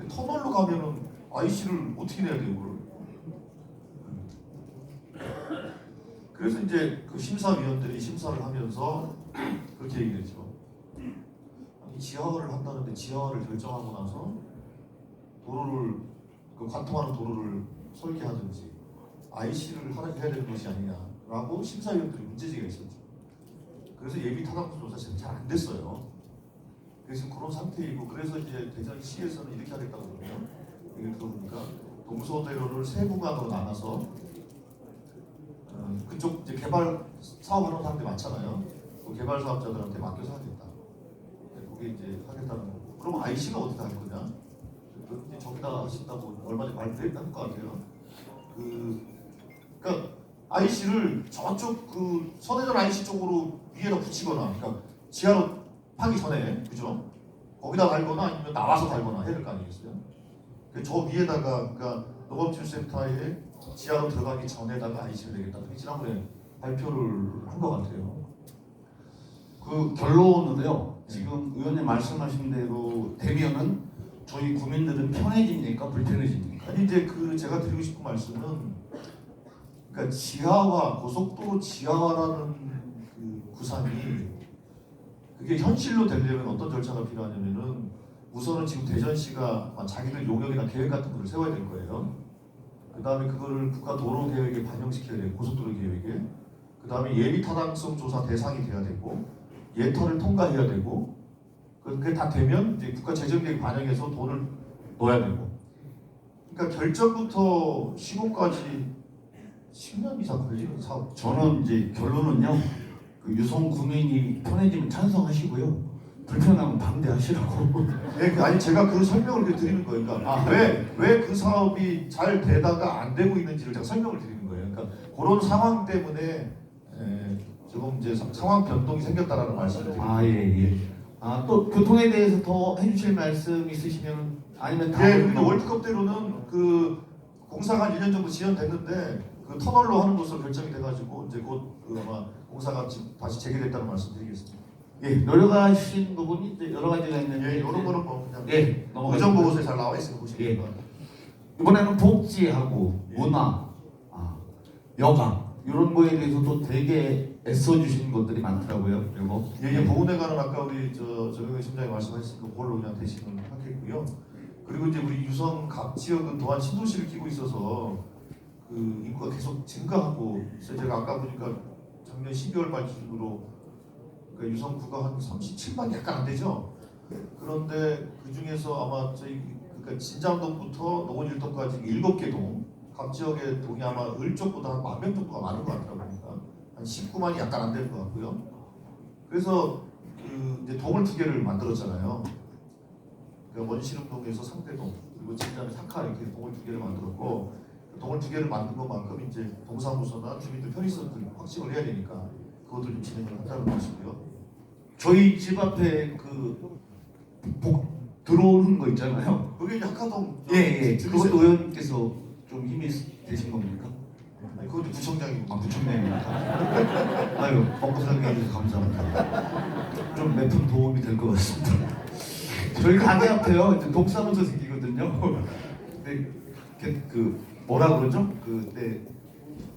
근데 터널로 가면은 IC를 어떻게 내야 돼요, 그걸? 그래서 이제 그 심사위원들이 심사를 하면서 그렇게 얘기를 했죠. 아니, 지하화를 한다는데 지하화를 결정하고 나서 도로를 그 관통하는 도로를 설계하든지 IC를 해야 되는 것이 아니냐라고 심사위원들이 문제제기가 있었죠. 그래서 예비 타당성 조사 잘 안 됐어요. 그래서 그런 상태이고, 그래서 이제 대전시에서는 이렇게 하겠다고 그러거든요. 얘기를 들어보니까 동서대로를 세 구간으로 나눠서 그쪽 이제 개발 사업하는 사람들이 많잖아요. 그 개발 사업자들한테 맡겨서 하겠다. 그게 이제 하겠다는 거고. 그럼 IC가 어디다 할 거냐? 이제 저기다 하신다고 얼마 전에 발표했던 것 같아요. 그러니까 IC를 저쪽 그 서대전 IC 쪽으로 위에다 붙이거나, 그러니까 지하로 파기 전에, 그죠? 거기다 달거나 아니면 나와서 달거나 해야 될 거 아니겠어요? 저 위에다가, 그러니까 농업기술센터에 지하로 들어가기 전에다가 IC를 내겠다. 지난번에 발표를 한 것 같아요. 그 결론으로요. 지금 의원님 말씀하신 대로 되면은 저희 국민들은 편해집니까? 불편해집니까? 아니 이제 그 제가 드리고 싶은 말씀은, 그러니까 지하화, 고속도로 지하화라는 그 구상이 그게 현실로 되려면 어떤 절차가 필요하냐면은 우선은 지금 대전시가 자기들 용역이나 계획 같은 거를 세워야 될 거예요. 그 다음에 그거를 국가도로계획에 반영시켜야 되고, 고속도로 계획에. 그 다음에 예비 타당성 조사 대상이 돼야 되고, 예터를 통과해야 되고, 그게 다 되면 이제 국가재정계획 반영해서 돈을 넣어야 되고. 그러니까 결정부터 시공까지 10년 이상 걸리는 사업. 저는 이제 결론은요. 그 유성 구민이 편해지면 찬성하시고요. 불편하면 반대하시라고. 네, 아니 제가 그 설명을 이렇게 드리는 거예요. 그러니까 왜 그 사업이 잘 되다가 안 되고 있는지를 제가 설명을 드리는 거예요. 그러니까 그런 상황 때문에 조금 이제 상황 변동이 생겼다라는 말씀을 드립니다. 아, 예. 아, 또 교통에 대해서 더 해주실 말씀 있으시면, 아니면 네, 근데 월드컵 때로는 그 공사가 한 1년 정도 지연됐는데 그 터널로 하는 것으로 결정이 돼가지고 이제 곧 아마 공사가 지금 다시 재개됐다는 말씀드리겠습니다. 예, 노력하신 부분이 이제 여러 가지가 있는데, 이런 거는 뭐 그냥 의정 보고서에 잘 나와 있으니까 보시면 됩니다. 이번에는 복지하고 문화, 여가 이런 거에 대해서도 되게 애써주신 것들이 많더라고요. 그리고 보훈회관은 아까 우리 정영애 심장이 말씀하셨으니까 그걸로 그냥 대신을 하겠고요. 그리고 이제 우리 유성 각 지역은 또한 신도시를 끼고 있어서 그 인구가 계속 증가하고 있어요. 제가 아까 보니까 작년 12월 말 기준으로 그러니까 유성구가 한 37만이 약간 안 되죠. 그런데 그 중에서 아마 저희 그러니까 진장동부터 노원일동까지 7개 동, 각 지역의 동이 아마 을 쪽보다 한 10,000명 정도가 많은 것 같다고 합니다. 한 19만이 약간 안 되는 것 같고요. 그래서 그 이제 동을 2개를 만들었잖아요. 그러니까 원시름동에서 상대동, 그리고 진장에 사카 이렇게 동을 2개를 만들었고, 동을 2개를 만든 것만큼 이제 동사무소나 주민들 편의성을 확충을 해야 되니까 그것도 좀 진행을 한다는 것이고요. 저희 집 앞에 들어오는 거 있잖아요. 그게 약화동. 예. 그것도 의원님께서 좀 힘이 되신 겁니까? 아니, 그것도 구청장이고. 구청장입니다. 아유, 먹고 살게 해주셔서 감사합니다. 좀 몇 푼 도움이 될 것 같습니다. 저희 가게 앞에요. 이제 동사무소 생기거든요. 근데 그 뭐라 그러죠? 그때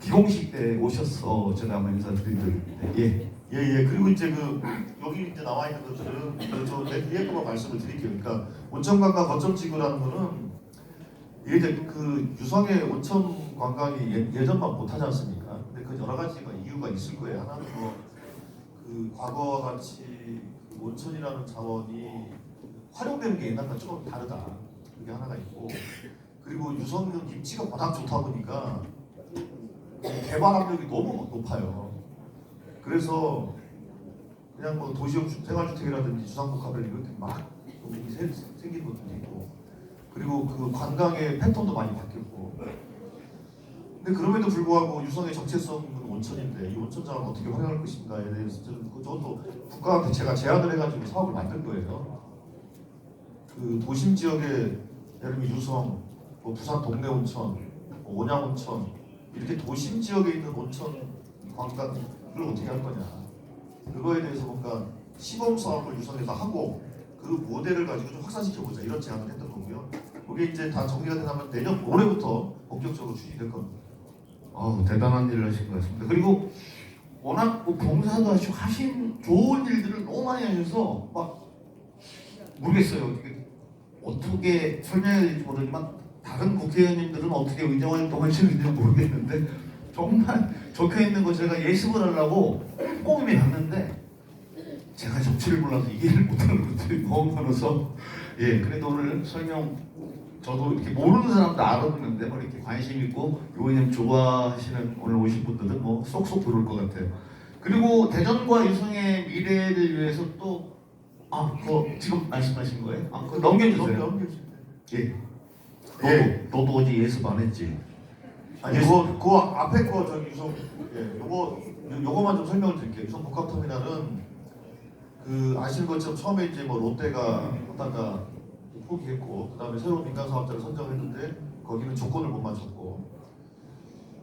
기공식 때 오셔서 제가 한번 인사드리는데 그리고 이제 여기 이제 나와 있는 것들은 저 뒤에 거만 말씀을 드릴게요. 그러니까 온천관광 거점지구라는 거는 이게 이제 그 유성의 온천 관광이 예전만 못하지 않습니까? 근데 그 여러 가지가 이유가 있을 거예요. 하나는 그 과거와 같이 그 온천이라는 자원이 활용되는 게 옛날과 조금 다르다. 그게 하나가 있고, 그리고 유성은 입지가 워낙 좋다 보니까 개발 압력이 너무 높아요. 그래서 그냥 뭐 도시형 생활주택이라든지 주상복합을 이렇게 막 생기는 것도 있고, 그리고 그 관광의 패턴도 많이 바뀌었고. 근데 그럼에도 불구하고 유성의 정체성은 온천인데 이 온천 자원을 어떻게 활용할 것인가에 대해서 저도 국가한테 제가 제안을 해가지고 사업을 만든 거예요. 그 도심 지역에 예를 들면 유성, 뭐 부산 동네 온천, 온양 온천, 이렇게 도심 지역에 있는 온천 관광을 어떻게 할 거냐, 그거에 대해서 뭔가 시범 사업을 유성에서 하고 그 모델을 가지고 좀 확산시켜 보자, 이런 제안을 했던 거고요. 그게 이제 다 정리가 되면 내년 올해부터 본격적으로 추진될 겁니다. 대단한 일을 하신 것 같습니다. 그리고 워낙 뭐 봉사도 하시고 하신 좋은 일들을 너무 많이 하셔서 막 모르겠어요. 어떻게 설명해야 될지 모르지만 다른 국회의원님들은 어떻게 의정활동을 하시는지 모르겠는데 정말 적혀있는 거 제가 예습을 하려고 꼼꼼히 봤는데 제가 정치를 몰라서 이해를 못하는 것들이 너무 많아서 그래도 오늘 설명 저도 이렇게 모르는 사람도 알아듣는데 뭐 이렇게 관심 있고 의원님 좋아하시는 오늘 오신 분들은 뭐 쏙쏙 들어올 것 같아요. 그리고 대전과 유성의 미래를 위해서 또 그거 지금 말씀하신 거예요? 그거 넘겨주세요. 너도 어제 예습 안 했지? 아니 그거 앞에 거 저기 유성 요거만 좀 설명을 드릴게요. 유성 복합터미널은 그 아시는 것처럼 처음에 이제 뭐 롯데가 하다가 포기했고 그다음에 새로운 민간 사업자를 선정했는데 거기는 조건을 못 맞췄고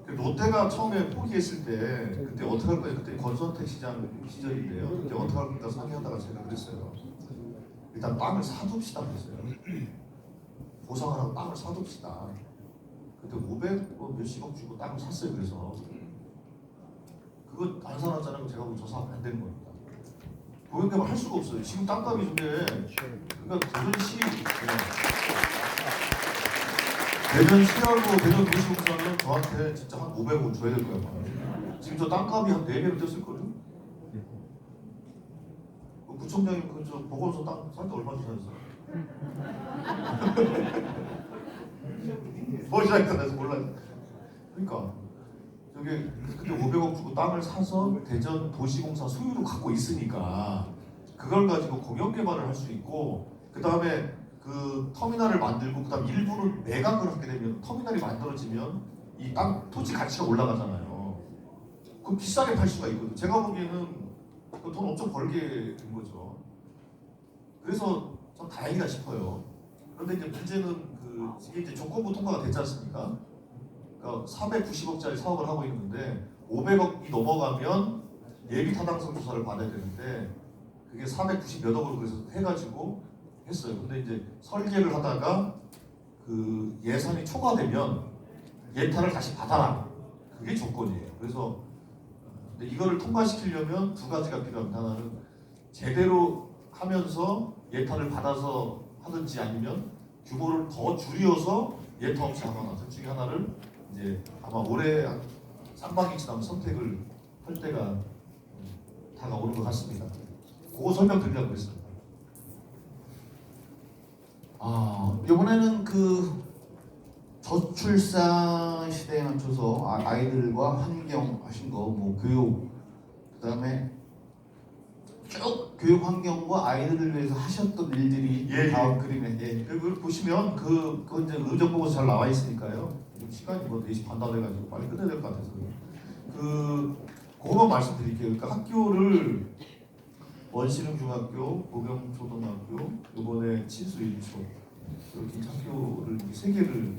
롯데가 처음에 포기했을 때 그때 어떻게 할 거예요? 그때 권선택 시장 시절인데요. 그때 어떻게 할 건가 상의하다가 제가 그랬어요. 일단 땅을 사둡시다 그랬어요. 보상하라고 땅을 사둡시다. 그때 500 몇십억 주고 땅을 샀어요. 그래서 그거 안 사놨잖아요. 제가 보면 저 사업 안 되는 겁니다. 고용개발 할 수가 없어요. 지금 땅값이 근데 그러니까 대전시하고 대전도시공사는 저한테 진짜 한 500원 줘야 될 거야. 지금 저 땅값이 한 4배로 뛰었을거든요. 구청장님 그저 보건소 땅 살 때 얼마 주셨어요? 뭐시작했다 해서 몰라요. 그러니까 저게 그때 500억 주고 땅을 사서 대전 도시공사 소유로 갖고 있으니까 그걸 가지고 공영 개발을 할 수 있고 그 다음에 그 터미널을 만들고 그다음 일부는 매각을 하게 되면 터미널이 만들어지면 이 땅 토지 가치가 올라가잖아요. 그럼 비싸게 팔 수가 있거든요. 제가 보기에는 돈 엄청 벌게 된 거죠. 그래서 좀 다행이다 싶어요. 그런데 이제 문제는 이게 이제 조건부 통과가 됐지 않습니까? 그러니까 490억짜리 사업을 하고 있는데 500억이 넘어가면 예비 타당성 조사를 받아야 되는데 그게 490 몇 억으로 그래서 해가지고 했어요. 근데 이제 설계를 하다가 그 예산이 초과되면 예타를 다시 받아라. 그게 조건이에요. 그래서 근데 이거를 통과시키려면 두 가지가 필요합니다. 하나는 제대로 하면서 예타를 받아서 하든지 아니면 규모를 더 줄여서 예타 없이 하거나 둘 중에 하나를 이제 아마 올해 쌍방이 지나면 선택을 할 때가 다가오는 것 같습니다. 그거 설명드리려고 했습니다. 이번에는 그 저출산 시대에 맞춰서 아이들과 환경 하신 거, 뭐 교육, 그다음에 쭉 교육 환경과 아이들을 위해서 하셨던 일들이 다음 그림에 그걸 보시면 그거 이제 의정 보고서 잘 나와 있으니까요. 시간이 뭐 4시 반 다 돼가지고 빨리 끝내야 될 것 같아서 그거만 말씀드릴게요. 그러니까 학교를 원시릉 중학교, 보경 초등학교, 이번에 친수 일초 이렇게 학교를 3개를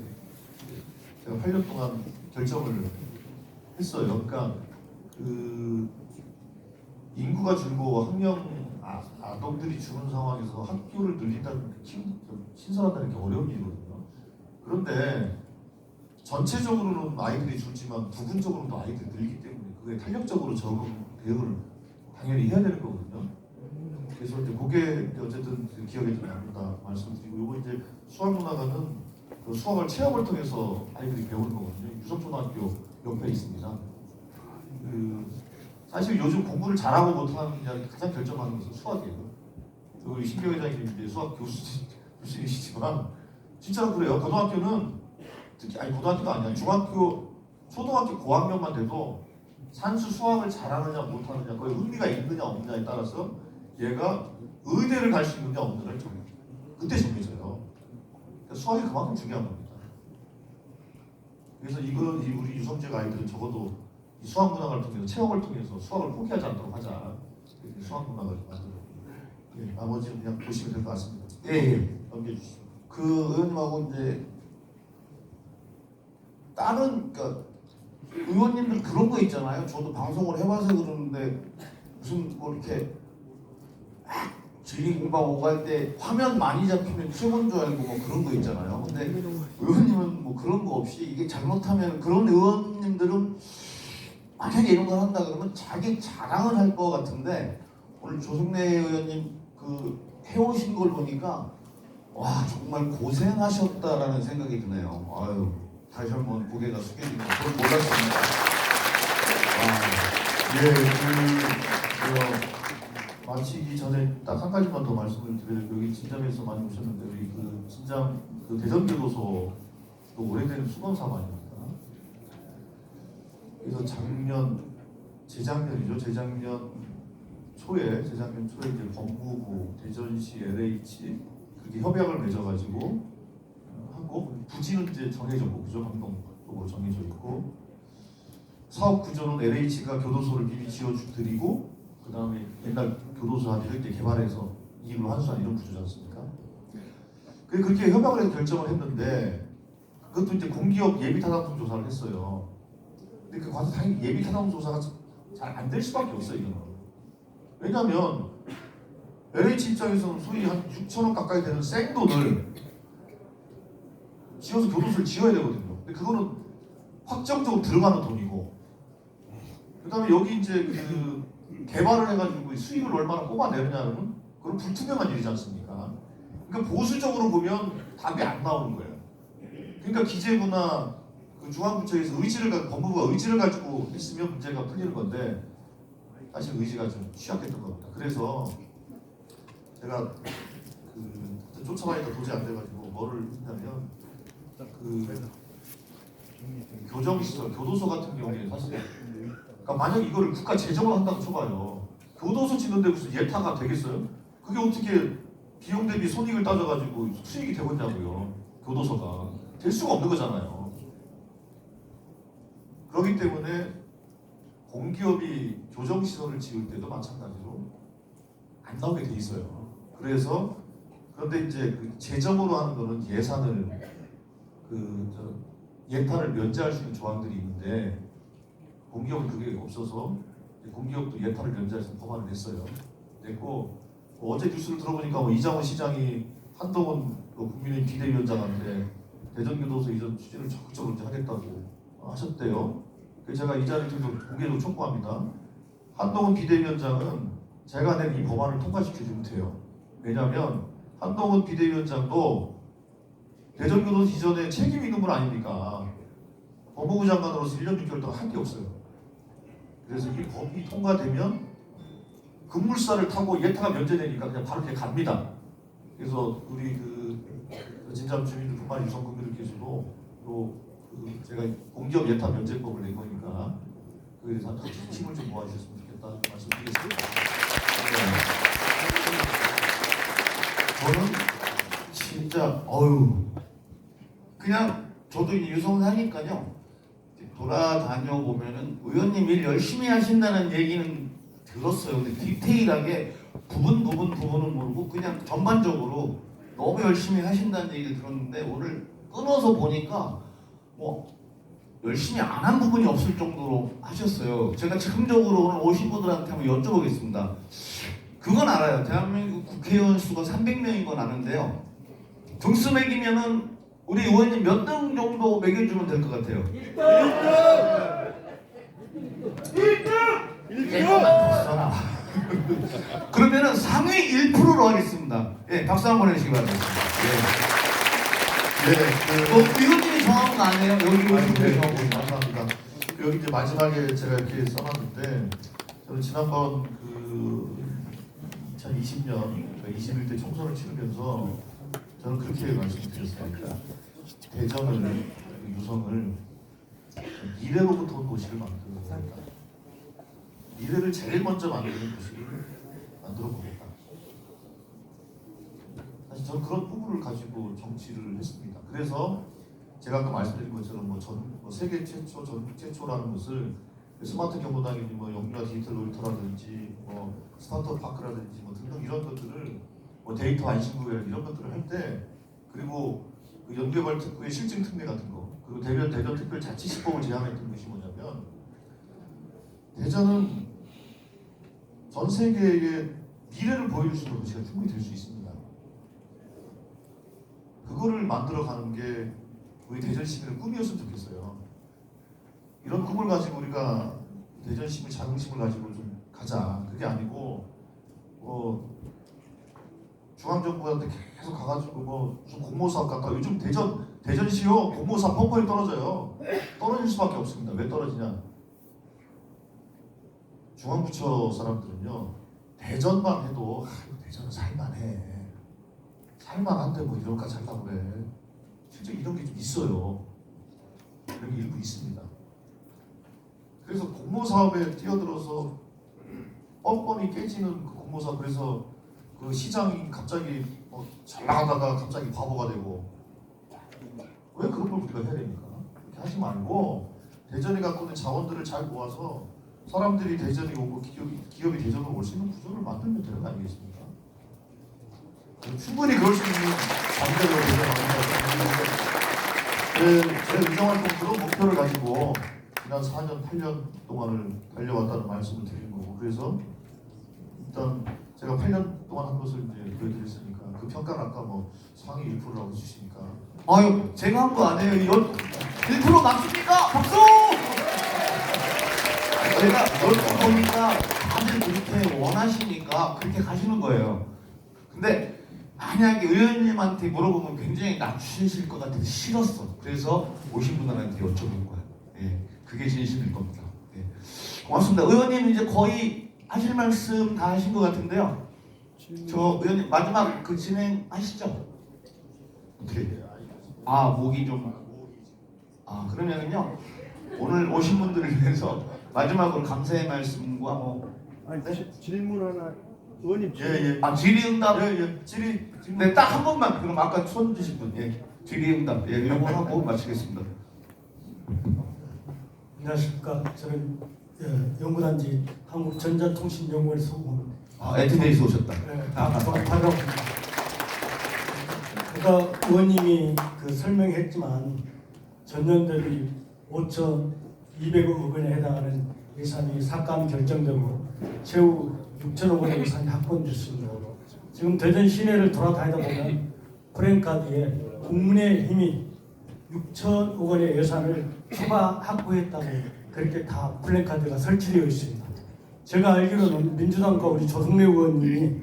제가 8년 동안 결정을 했어요. 그러니까 그 인구가 줄고 학령 아동들이 주는 상황에서 학교를 늘린다는 게 신설한다는 게 어려운 일이거든요. 그런데 전체적으로는 아이들이 줄지만 부분적으로는 또 아이들이 늘기 때문에 그게 탄력적으로 적응 대응을 당연히 해야 되는 거거든요. 그래서 이제 그게 어쨌든 기억에 좀 남는다 말씀드리고 요거 이제 수학문화관은 그 수학을 체험을 통해서 아이들이 배우는 거거든요. 유성초등학교 옆에 있습니다. 사실 요즘 공부를 잘하고 못하느냐 가장 결정하는 것은 수학이에요. 우리 신교 회장님이 이제 수학 교수이시지만 진짜로 그래요. 고등학교는 특히 고등학교가 아니야. 중학교, 초등학교 고학년만 돼도 산수 수학을 잘하느냐 못하느냐 거의 흥미가 있느냐 없느냐에 따라서 얘가 의대를 갈 수 있느냐 없느냐를 그때 정해져요. 그러니까 수학이 그만큼 중요한 겁니다. 그래서 우리 유성지역 아이들은 적어도 이 수학 문학을 통해서 체험을 통해서 수학을 포기하지 않도록 하자. 수학 문학을 만들어. 나머지는 그냥 보시면 될 것 같습니다. 넘겨주시죠. 그 의원님하고 이제 다른 그러니까 의원님들 그런 거 있잖아요. 저도 방송을 해봐서 그러는데 무슨 뭐 이렇게 지리 공방 오갈 때 화면 많이 잡히면 최고인 줄 알고 뭐 그런 거 있잖아요. 근데 의원님은 뭐 그런 거 없이 이게 잘못하면 그런 의원님들은 만약에 이런 걸 한다 그러면 자기 자랑을 할 것 같은데 오늘 조승래 의원님 그 해오신 걸 보니까 와 정말 고생하셨다라는 생각이 드네요. 아유 다시 한번 고개가 숙여지고 그걸 몰랐습니다. 마치기 전에 딱 한 가지만 더 말씀을 드려요. 여기 진장에서 많이 오셨는데 우리 그 진장 그 대전교도소 또 오래된 수건사업 아닙니까? 그래서 재작년 초에 이제 법무부, 대전시, LH 그렇게 협약을 맺어가지고 하고 부지는 이제 정해졌고 그죠? 강동쪽으로 정해져 있고 사업 구조는 LH가 교도소를 미리 지어드리고 그 다음에 옛날 교도소한테 이렇게 개발해서 이익을 환수한 이런 구조지 않습니까? 그렇게 협약을 해서 결정을 했는데 그것도 이제 공기업 예비타당성 조사를 했어요. 근데 그 과서 당연히 예비타당성 조사가 잘 안 될 수밖에 없어요. 이거는. 왜냐하면 LH 입장에서는 소위 한 6천억 가까이 되는 생돈을 지어서 교도소를 지어야 되거든요. 근데 그거는 확정적으로 들어가는 돈이고 그 다음에 여기 이제 그 개발을 해가지고 수익을 얼마나 뽑아내느냐는 그건 불투명한 일이지 않습니까? 그러니까 보수적으로 보면 답이 안 나오는 거예요. 그러니까 기재부나 그 중앙부처에서 법무부가 의지를 가지고 했으면 문제가 풀리는 건데 사실 의지가 좀 취약했던 겁니다. 그래서 제가 그 쫓아가니까 도저히 안 돼가지고 뭐를 했냐면 그 교정시설, 교도소 같은 경우에 사실 그러니까 만약 이거를 국가 재정을 한다고 쳐봐요. 교도소 짓는데 무슨 예타가 되겠어요? 그게 어떻게 비용 대비 손익을 따져가지고 수익이 되겠냐고요. 교도소가 될 수가 없는 거잖아요. 그렇기 때문에 공기업이 교정시설을 지을 때도 마찬가지로 안 나오게 돼 있어요. 그런데 이제 그 재정으로 하는 거는 예산을 예탄을 면제할 수 있는 조항들이 있는데 공기업은 그게 없어서 공기업도 예탄을 면제할 수 있는 법안을 냈어요. 냈고 어제 뉴스를 들어보니까 이장원 시장이 한동훈 국민의힘 비대위원장한테 대전교도소 이전 추진을 적극적으로 하겠다고 하셨대요. 그래서 제가 이 자리를 통해서 공개적으로 촉구합니다. 한동훈 비대위원장은 제가 낸 이 법안을 통과시키지 못해요. 왜냐하면 한동훈 비대위원장도 대전교도소 이전에 책임 있는 분 아닙니까? 법무부 장관으로서 1년 6개월 동안 한 게 없어요. 그래서 이 법이 통과되면 급물살을 타고 예타가 면제되니까 그냥 바로 이렇게 갑니다. 그래서 우리 진장 주민들뿐만 유성 국민들께서도 또 제가 공기업 예타 면제법을 낸 거니까 그에 대해서 힘을 좀 모아주셨으면 좋겠다는 말씀드리겠습니다. 저는 진짜 그냥 저도 유성사니까요. 돌아다녀 보면은 의원님 일 열심히 하신다는 얘기는 들었어요. 근데 디테일하게 부분은 모르고 그냥 전반적으로 너무 열심히 하신다는 얘기를 들었는데 오늘 끊어서 보니까 뭐 열심히 안 한 부분이 없을 정도로 하셨어요. 제가 즉흥적으로 오늘 오신 분들한테 한번 여쭤보겠습니다. 그건 알아요. 대한민국 국회의원 수가 300명인 건 아는데요. 등수 매기면은 우리 의원님 몇 등 정도 매겨주면 될 것 같아요. 1등! 그러면은 상위 1%로 하겠습니다. 예, 박수 한번 해주시기 바랍니다. 의원님이 정한 거 아니에요? 여기 오신 분이 정한 거. 감사합니다. 여기 이제 마지막에 제가 이렇게 써놨는데 저는 지난번 2020년 21대 총선을 치르면서 저는 그렇게 말씀드렸습니다. 대전을 유성을 미래로부터 온 도시를 만들어야 한다. 미래를 제일 먼저 만드는 도시를 만들어 보겠다. 사실 저는 그런 부분을 가지고 정치를 했습니다. 그래서 제가 아까 말씀드린 것처럼 세계 최초, 전국 최초라는 것을 스마트 경로당이니 영유아 디지털 놀이터라든지 스타트업 파크라든지 등등 이런 것들을 데이터 안심구역 이런 것들을 할 때 그리고 그 연계발 특구의 실증 특례 같은 거 그리고 대전 특별자치시법을 제안했던 것이 뭐냐면 대전은 전 세계의 미래를 보여줄 수 있는 도시가 충분히 될 수 있습니다. 그거를 만들어가는 게 우리 대전 시민의 꿈이었으면 좋겠어요. 이런 꿈을 가지고 우리가 대전 시민 자긍심을 가지고 좀 가자. 그게 아니고 중앙정부한테 계속 가가지고 무슨 공모사업 같다. 요즘 대전시요 공모사업 펑펑이 떨어져요. 떨어질 수밖에 없습니다. 왜 떨어지냐? 중앙부처 사람들은요 대전만 해도 대전은 살만해. 살만한데 뭐 이런까지 하려고 그래. 실제 이런 게 좀 있어요. 이런 게 일부 있습니다. 그래서 공모사업에 뛰어들어서 뻔뻔히 깨지는 그 공모사업, 그래서 그 시장이 갑자기 잘 나가다가 갑자기 바보가 되고, 왜 그런 걸 우리가 해야 됩니까? 그렇게 하지 말고 대전이 갖고 있는 자원들을 잘 모아서 사람들이 대전이 오고 기업이 대전으로 올 수 있는 구조를 만들면 되는 거 아니겠습니까? 충분히 그럴 수 있는 장벽으로 대전합니다. 제 의정활동 그런 목표를 가지고 지난 4년, 8년 동안을 달려왔다는 말씀을 드리는 거고, 그래서 일단 제가 8년 동안 한 것을 이제 보여드렸으니까 그 평가는 아까 뭐 상위 1%라고 해주시니까 아유, 제가 한 거 아니에요. 이건 1% 맞습니까? 박수! 제가 이걸 보니까 다들 그렇게 원하시니까 그렇게 가시는 거예요. 근데 만약에 의원님한테 물어보면 굉장히 낮추실 것 같아서 싫었어. 그래서 오신 분들한테 여쭤본 거야. 예, 그게 진심일 겁니다. 예. 고맙습니다. 의원님 이제 거의 하실 말씀 다 하신 것 같은데요. 저 의원님 마지막 그 진행하시죠. 어떻게? 목이 좀. 그러면은요 오늘 오신 분들을 위해서 마지막으로 감사의 말씀과 질문 하나. 의원님 질의응답. 질의. 네, 딱 한 번만. 그럼 아까 손 주신 분. 질의응답. 요거 하고 마치겠습니다. 안녕하십니까. 저는 연구단지 한국전자통신연구원에서 온 에트데이에서 오셨다. 반갑습니다. 아까 의원님이 설명했지만 전년 대비 5,200억 원에 해당하는 예산이 삭감 결정되고 최후 6천억 원의 예산이 확보됐습니다. 지금 대전 시내를 돌아다니다 보면 프랜카드에 국민의힘이 6천억 원의 예산을 추가 확보했다고 그렇게 다 플랜카드가 설치되어 있습니다. 제가 알기로는 민주당과 우리 조승래 의원님이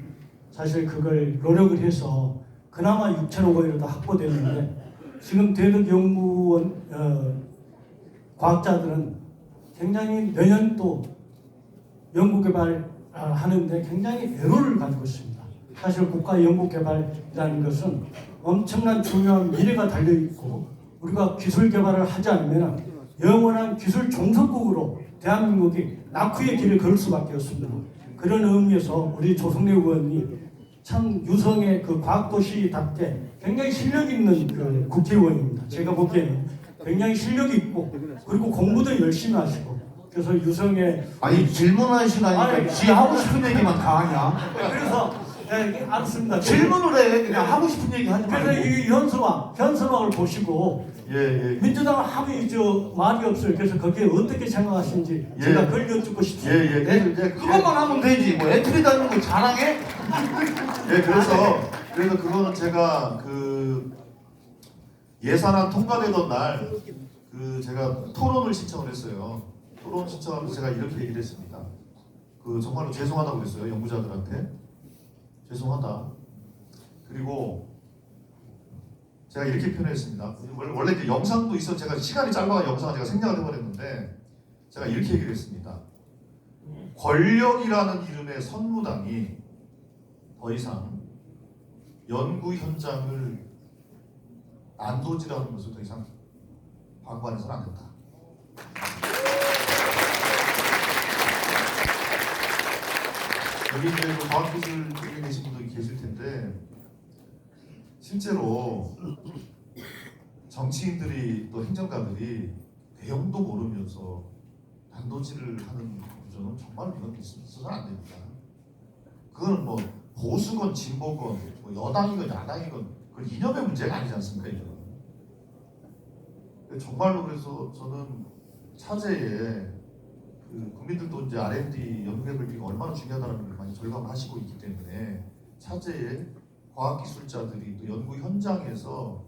사실 그걸 노력을 해서 그나마 6천억 원이라도 확보됐는데, 지금 대덕연구원 과학자들은 굉장히 내년도 연구개발 하는데 굉장히 애로를 가지고 있습니다. 사실 국가 연구개발이라는 것은 엄청난 중요한 미래가 달려있고, 우리가 기술 개발을 하지 않으면 영원한 기술 종속국으로 대한민국이 낙후의 길을 걸을 수밖에 없습니다. 그런 의미에서 우리 조승래 의원이 참 유성의 그 과학도시답게 굉장히 실력 있는 그 국회의원입니다. 제가 보기에는 굉장히 실력이 있고, 그리고 공부도 열심히 하시고, 그래서 유성의 질문하시라니까 지 하고 싶은 얘기만 다 하냐? 그래서 알았습니다. 질문을 해. 그냥 하고 싶은 얘기 하지 말고. 그래서 이 현수막을 보시고 민주당은 하면 말이 없어요. 그래서 거기에 어떻게 생각하시는지 제가 그걸 여쭙고 싶습니다. 그것만 하면 되지. 뭐 애틀이 다는 거 자랑해? 그래서 그거는 제가 그 예산안 통과되던 날 제가 토론을 신청을 했어요. 토론 신청하면서 제가 이렇게 얘기를 했습니다. 정말로 죄송하다고 그랬어요. 연구자들한테. 죄송하다. 그리고 제가 이렇게 표현했습니다. 원래 이제 영상도 있어. 제가 시간이 짧아서 영상을 제가 생략을 해버렸는데, 제가 이렇게 얘기를 했습니다. 권력이라는 이름의 선무당이 더 이상 연구 현장을 난도질하는 것을 더 이상 방관해서는 안 된다. 여기 이제 과학기술 쪽에 계신 분들이 계실 텐데, 실제로 정치인들이 또 행정가들이 내용도 모르면서 단도질을 하는 구조는 정말 이건 있어서는 안 됩니다. 그건 뭐 보수건 진보건 뭐 여당이건 야당이건 그 이념의 문제가 아니지 않습니까? 이건. 정말로 그래서 저는 차제에 그 국민들도 이제 R&D 연구개발비가 얼마나 중요하다는 걸 많이 절감하시고 있기 때문에 차제에 과학기술자들이 또 연구 현장에서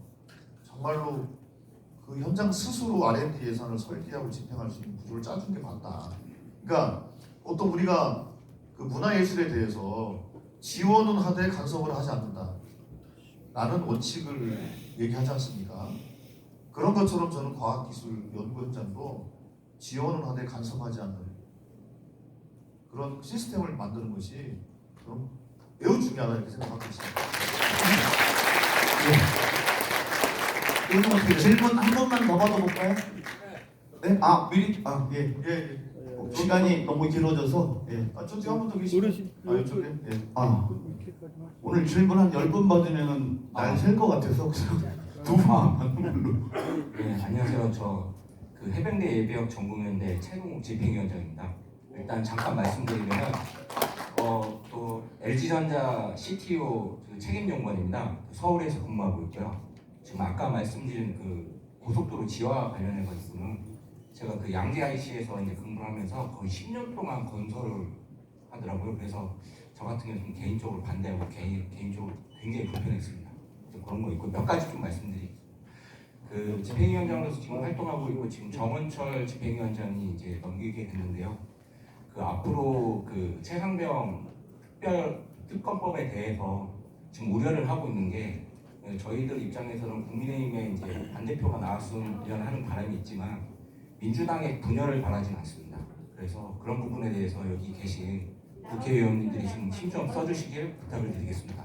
정말로 그 현장 스스로 R&D 예산을 설계하고 집행할 수 있는 구조를 짜준 게 맞다. 그러니까 보통 우리가 그 문화예술에 대해서 지원은 하되 간섭을 하지 않는다 라는 원칙을 얘기하지 않습니까? 그런 것처럼 저는 과학기술 연구 현장도 지원은 하되 간섭하지 않는 그런 시스템을 만드는 것이 저는 매우 중요하다 이렇게 생각하고 있습니다. 오늘 어떻게 질문 한 번만 더 받아볼까요? 네? 아 미리 예. 시간이 너무 길어져서 저쪽에 한 분 더 계시죠? 이쪽에? 오늘 질문 한 10분 받으면 날 셀 것 같아서 두 번 받는 걸로. 네, 안녕하세요. 저 그 해병대 예비역 전공연대 최동욱 집행위원장입니다. 일단 잠깐 말씀드리면 또 LG전자 CTO 그 책임연구원입니다. 서울에서 근무하고 있고요. 지금 아까 말씀드린 그 고속도로 지화 관련해 가지고는 제가 그 양재 IC에서 이제 근무를 하면서 거의 10년 동안 건설을 하더라고요. 그래서 저 같은 경우는 좀 개인적으로 반대하고 개인적으로 굉장히 불편했습니다. 그런 거 있고 몇 가지 좀 말씀드릴게요. 그 집행위원장으로서 지금 활동하고 있고 지금 정원철 집행위원장이 이제 넘기게 됐는데요. 그 앞으로 그 최상병 특별 특검법에 대해서 지금 우려를 하고 있는 게 저희들 입장에서는 국민의힘에 이제 반대표가 나왔으면 하는 바람이 있지만 민주당의 분열을 바라지는 않습니다. 그래서 그런 부분에 대해서 여기 계신 국회의원님들이 좀 힘 좀 써주시길 부탁을 드리겠습니다.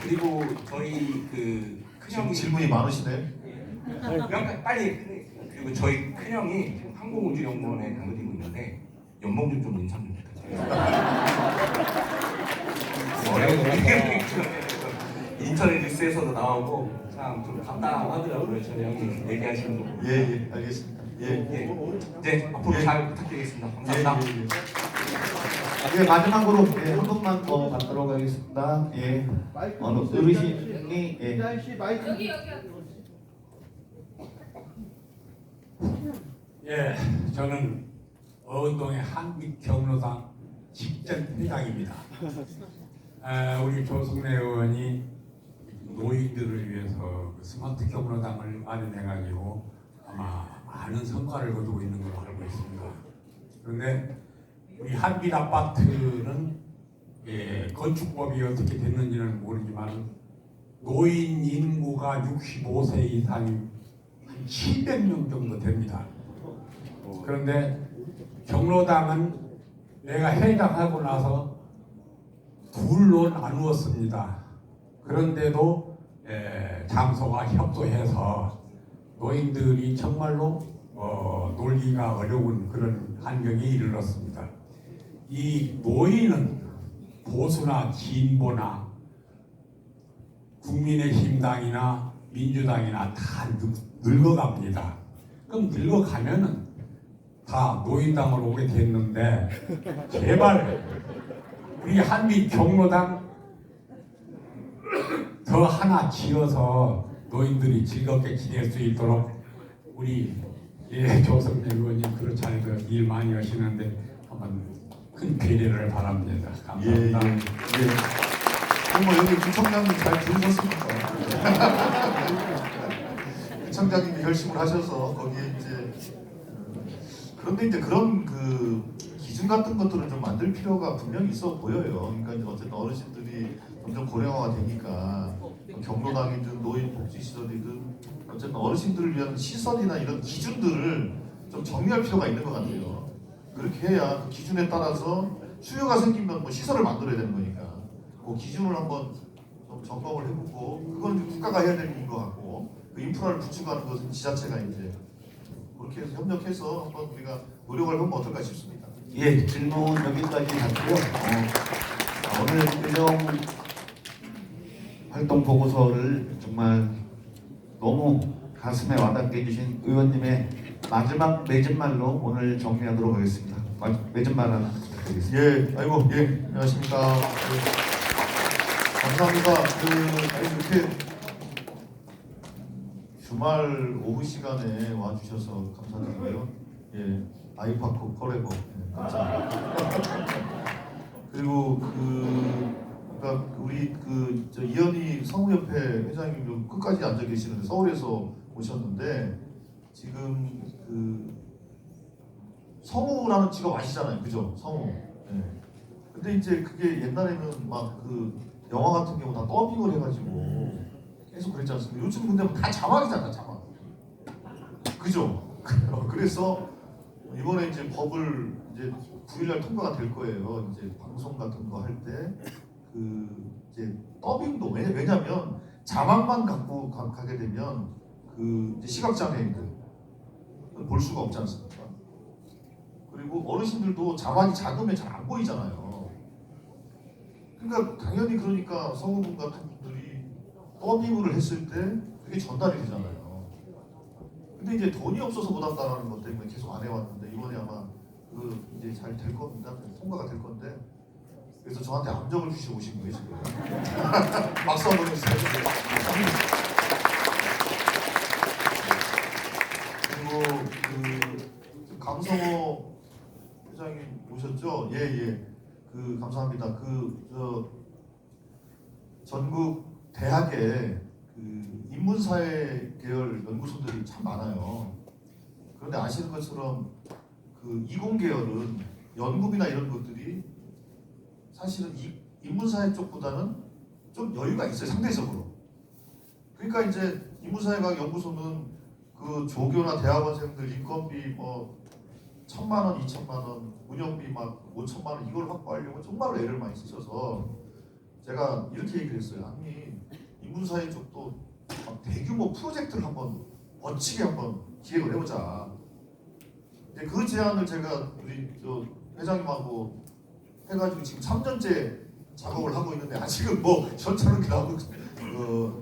그리고 저희 그 큰형이 질문이 많으시네. 그냥 빨리 그리고 저희 큰형이 지금 항공우주연구원에 다니고 있는데 연봉 좀 인상 좀 부탁드립니다. 인터넷 뉴스에서도 나오고 참 좀 답답하더라고요. 저희 형이 얘기하시는 거. 예, 알겠습니다. 네, 앞으로 잘 부탁드리겠습니다. 감사합니다. 마지막으로 한 분만 더 받도록 하겠습니다. 어느 어르신이 저는 어은동의 한빛경로당 직전 회장입니다. 우리 조승래 의원이 노인들을 위해서 스마트 경로당을 마련해가지고 아마 많은 성과를 거두고 있는 걸로 알고 있습니다. 그런데 우리 한빛 아파트는 건축법이 어떻게 됐는지는 모르지만 노인 인구가 65세 이상이 한 700명 정도 됩니다. 그런데 경로당은 내가 해당하고 나서 둘로 나누었습니다. 그런데도 장소가 협소해서 노인들이 정말로 놀기가 어려운 그런 환경에 이르렀습니다. 이 노인은 보수나 진보나 국민의힘당이나 민주당이나 다 늙어갑니다. 그럼 늙어가면은 다 노인당으로 오게 됐는데 제발 우리 한빛 경로당 더 하나 지어서 노인들이 즐겁게 지낼 수 있도록 우리 조성래 의원님 그렇지 않아도 일 많이 하시는데 한번 큰 배려를 바랍니다. 감사합니다. 정말 여기 구청장님 잘 들으셨습니까? 구청장님이 결심을 하셔서 거기에 이제 그런데 이제 그런 그 기준 같은 것들은 좀 만들 필요가 분명히 있어 보여요. 그러니까 이제 어쨌든 어르신들이 점점 고령화가 되니까 경로당이든 노인복지시설이든 어쨌든 어르신들을 위한 시설이나 이런 기준들을 좀 정리할 필요가 있는 것 같아요. 그렇게 해야 그 기준에 따라서 수요가 생기면 뭐 시설을 만들어야 되는 거니까 그 기준을 한번 좀 점검을 해보고 그건 이제 국가가 해야 되는 일인 것 같고 그 인프라를 구축하는 것은 지자체가 이제 그렇게 해서 협력해서 한번 우리가 노력을 해보면 어떨까 싶습니다. 질문 여기까지 하고요. 오늘 의정 활동 보고서를 정말 너무 가슴에 와닿게 해주신 의원님의 마지막 맺은말로 오늘 정리하도록 하겠습니다. 맺은말 하나 부탁드리겠습니다. 안녕하십니까. 감사합니다. 이렇게 주말 오후 시간에 와주셔서 감사드리고요. 예, 아이파크 포레버 감사합니다. 그리고 그러니까 우리 저 이현희 성우협회 회장님도 끝까지 앉아 계시는데 서울에서 오셨는데 지금 성우라는 직업 아시잖아요, 그죠? 성우. 예. 근데 이제 그게 옛날에는 막 영화 같은 경우 다 더빙을 해가지고 계속 그랬지 않습니까? 요즘 근데 다 자막이잖아, 자막. 그죠? 그래서 이번에 이제 법을 이제 9일날 통과가 될 거예요. 이제 방송 같은 거 할 때 이제 더빙도 왜냐면 자막만 갖고 가게 되면 이제 시각장애인들 볼 수가 없지 않습니까? 그리고 어르신들도 자막이 작으면 잘 안 보이잖아요. 그러니까 당연히 그러니까 성우분 같은 분들이 더빙을 했을 때 그게 전달이 되잖아요. 근데 이제 돈이 없어서 못 한다는 것 때문에 계속 안 해왔는데 이번에 아마 이제 잘 될 겁니다. 통과가 될 건데 그래서 저한테 암정을 주시고 오신 거예요 지금. 박수 한번 해주세요. 그리고 강성호 회장님 오셨죠? 예. 감사합니다. 전국 대학에 인문사회 계열 연구소들이 참 많아요. 그런데 아시는 것처럼 이공계열은 연구비나 이런 것들이 사실은 인문사회 쪽보다는 좀 여유가 있어요, 상대적으로. 그러니까 이제 인문사회과학 연구소는 조교나 대학원생들 인건비 1,000만 원, 2,000만 원, 운영비 막 5,000만 원 이걸 확보하려고 정말로 애를 많이 쓰셔서 제가 이렇게 얘기를 했어요. 아니 인문사회 쪽도 대규모 프로젝트를 한번 멋지게 한번 기획을 해보자. 그 제안을 제가 우리 회장님하고 해가지고 지금 3년째 작업을 하고 있는데 아직은 현찰은 나오고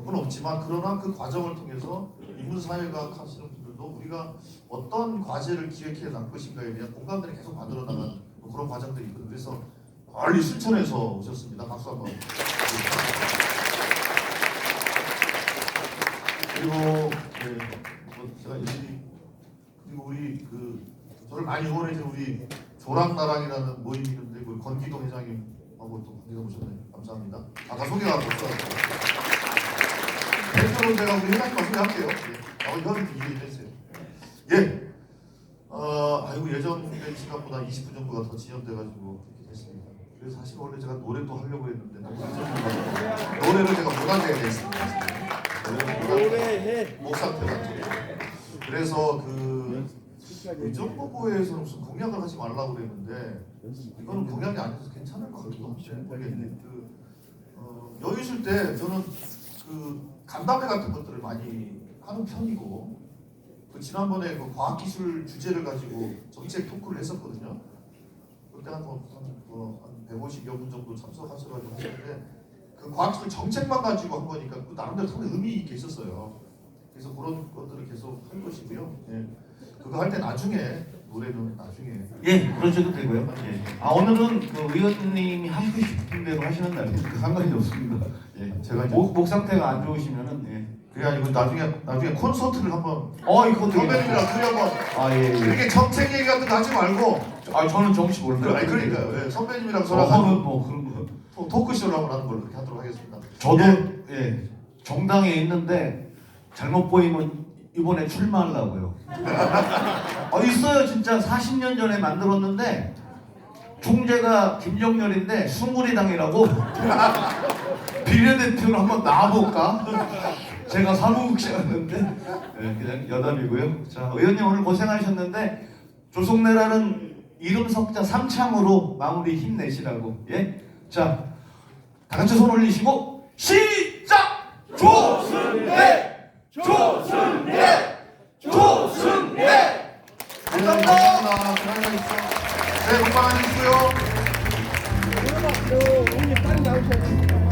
건 없지만 그러나 그 과정을 통해서 인문사회과학 하시는 분들도 우리가 어떤 과제를 기획해 날 것인가에 대한 공감들이 계속 만들어 나가는 그런 과정들이 있거든요. 그래서 멀리 순천에서 오셨습니다. 박수 한번. 그리고 제가 그리고 우리 저를 많이 응원해준 우리 조랑나랑이라는 모임이 있는데 권기동 회장님하고 또 관계가 오셨네요. 감사합니다. 아까 소개가 못 들었어요. 대표로 제가 우리 회장님과 소개할게요. 형님도 이해해주세요. 예. 아이고 예정된 시간보다 20분 정도가 더 지연돼가지고 이렇게 됐습니다. 그래서 사실 원래 제가 노래도 하려고 했는데 노래를 제가 못하게 됐습니다. 노래해. 목 상태가 좀. 그래서 의정부고에서는 무슨 공약을 하지 말라고 그랬는데 이거는 공약이 아니어서 괜찮을 것 같기도 한데 여유 있을 때 저는 간담회 같은 것들을 많이 하는 편이고 지난번에 과학기술 주제를 가지고 정책 토크를 했었거든요. 그때 한 150여 분 정도 참석하셔가지고 했는데 과학기술 정책만 가지고 한 거니까 나름대로 상당히 의미 있게 있었어요. 그래서 그런 것들을 계속 할 것이고요. 예. 그거 할 때 나중에 노래는 나중에. 예, 그러셔도 되고요. 예. 오늘은 의원님이 하고 싶은 대로 하시는 날이니까 상관이 없습니다. 예, 제가 목 상태가 안 좋으시면은 그게 아니고 나중에 콘서트를 한번. 이거 선배님이랑 둘이 한번. 예. 이렇게 정책 얘기 같은 거 하지 말고. 저는 정치 몰라요. 그러니까요. 예, 선배님이랑 저랑 그런 거 토크쇼를 한번 하는 걸로 그렇게 하도록 하겠습니다. 저도 정당에 있는데 잘못 보이면 이번에 출마하려고요. 있어요. 진짜 40년 전에 만들었는데 총재가 김정렬인데 숭구리당이라고 비례대표로 한번 나와볼까? 제가 사무국장이었는데 그냥 여담이고요. 자, 의원님 오늘 고생하셨는데 조성래라는 이름 석자 3창으로 마무리 힘내시라고. 예? 자, 다 같이 손 올리시고 시작! 조승래! 조승래! 조승래! 감사합니다. 네, 건강하십시오. 빨리 나오셔야 돼.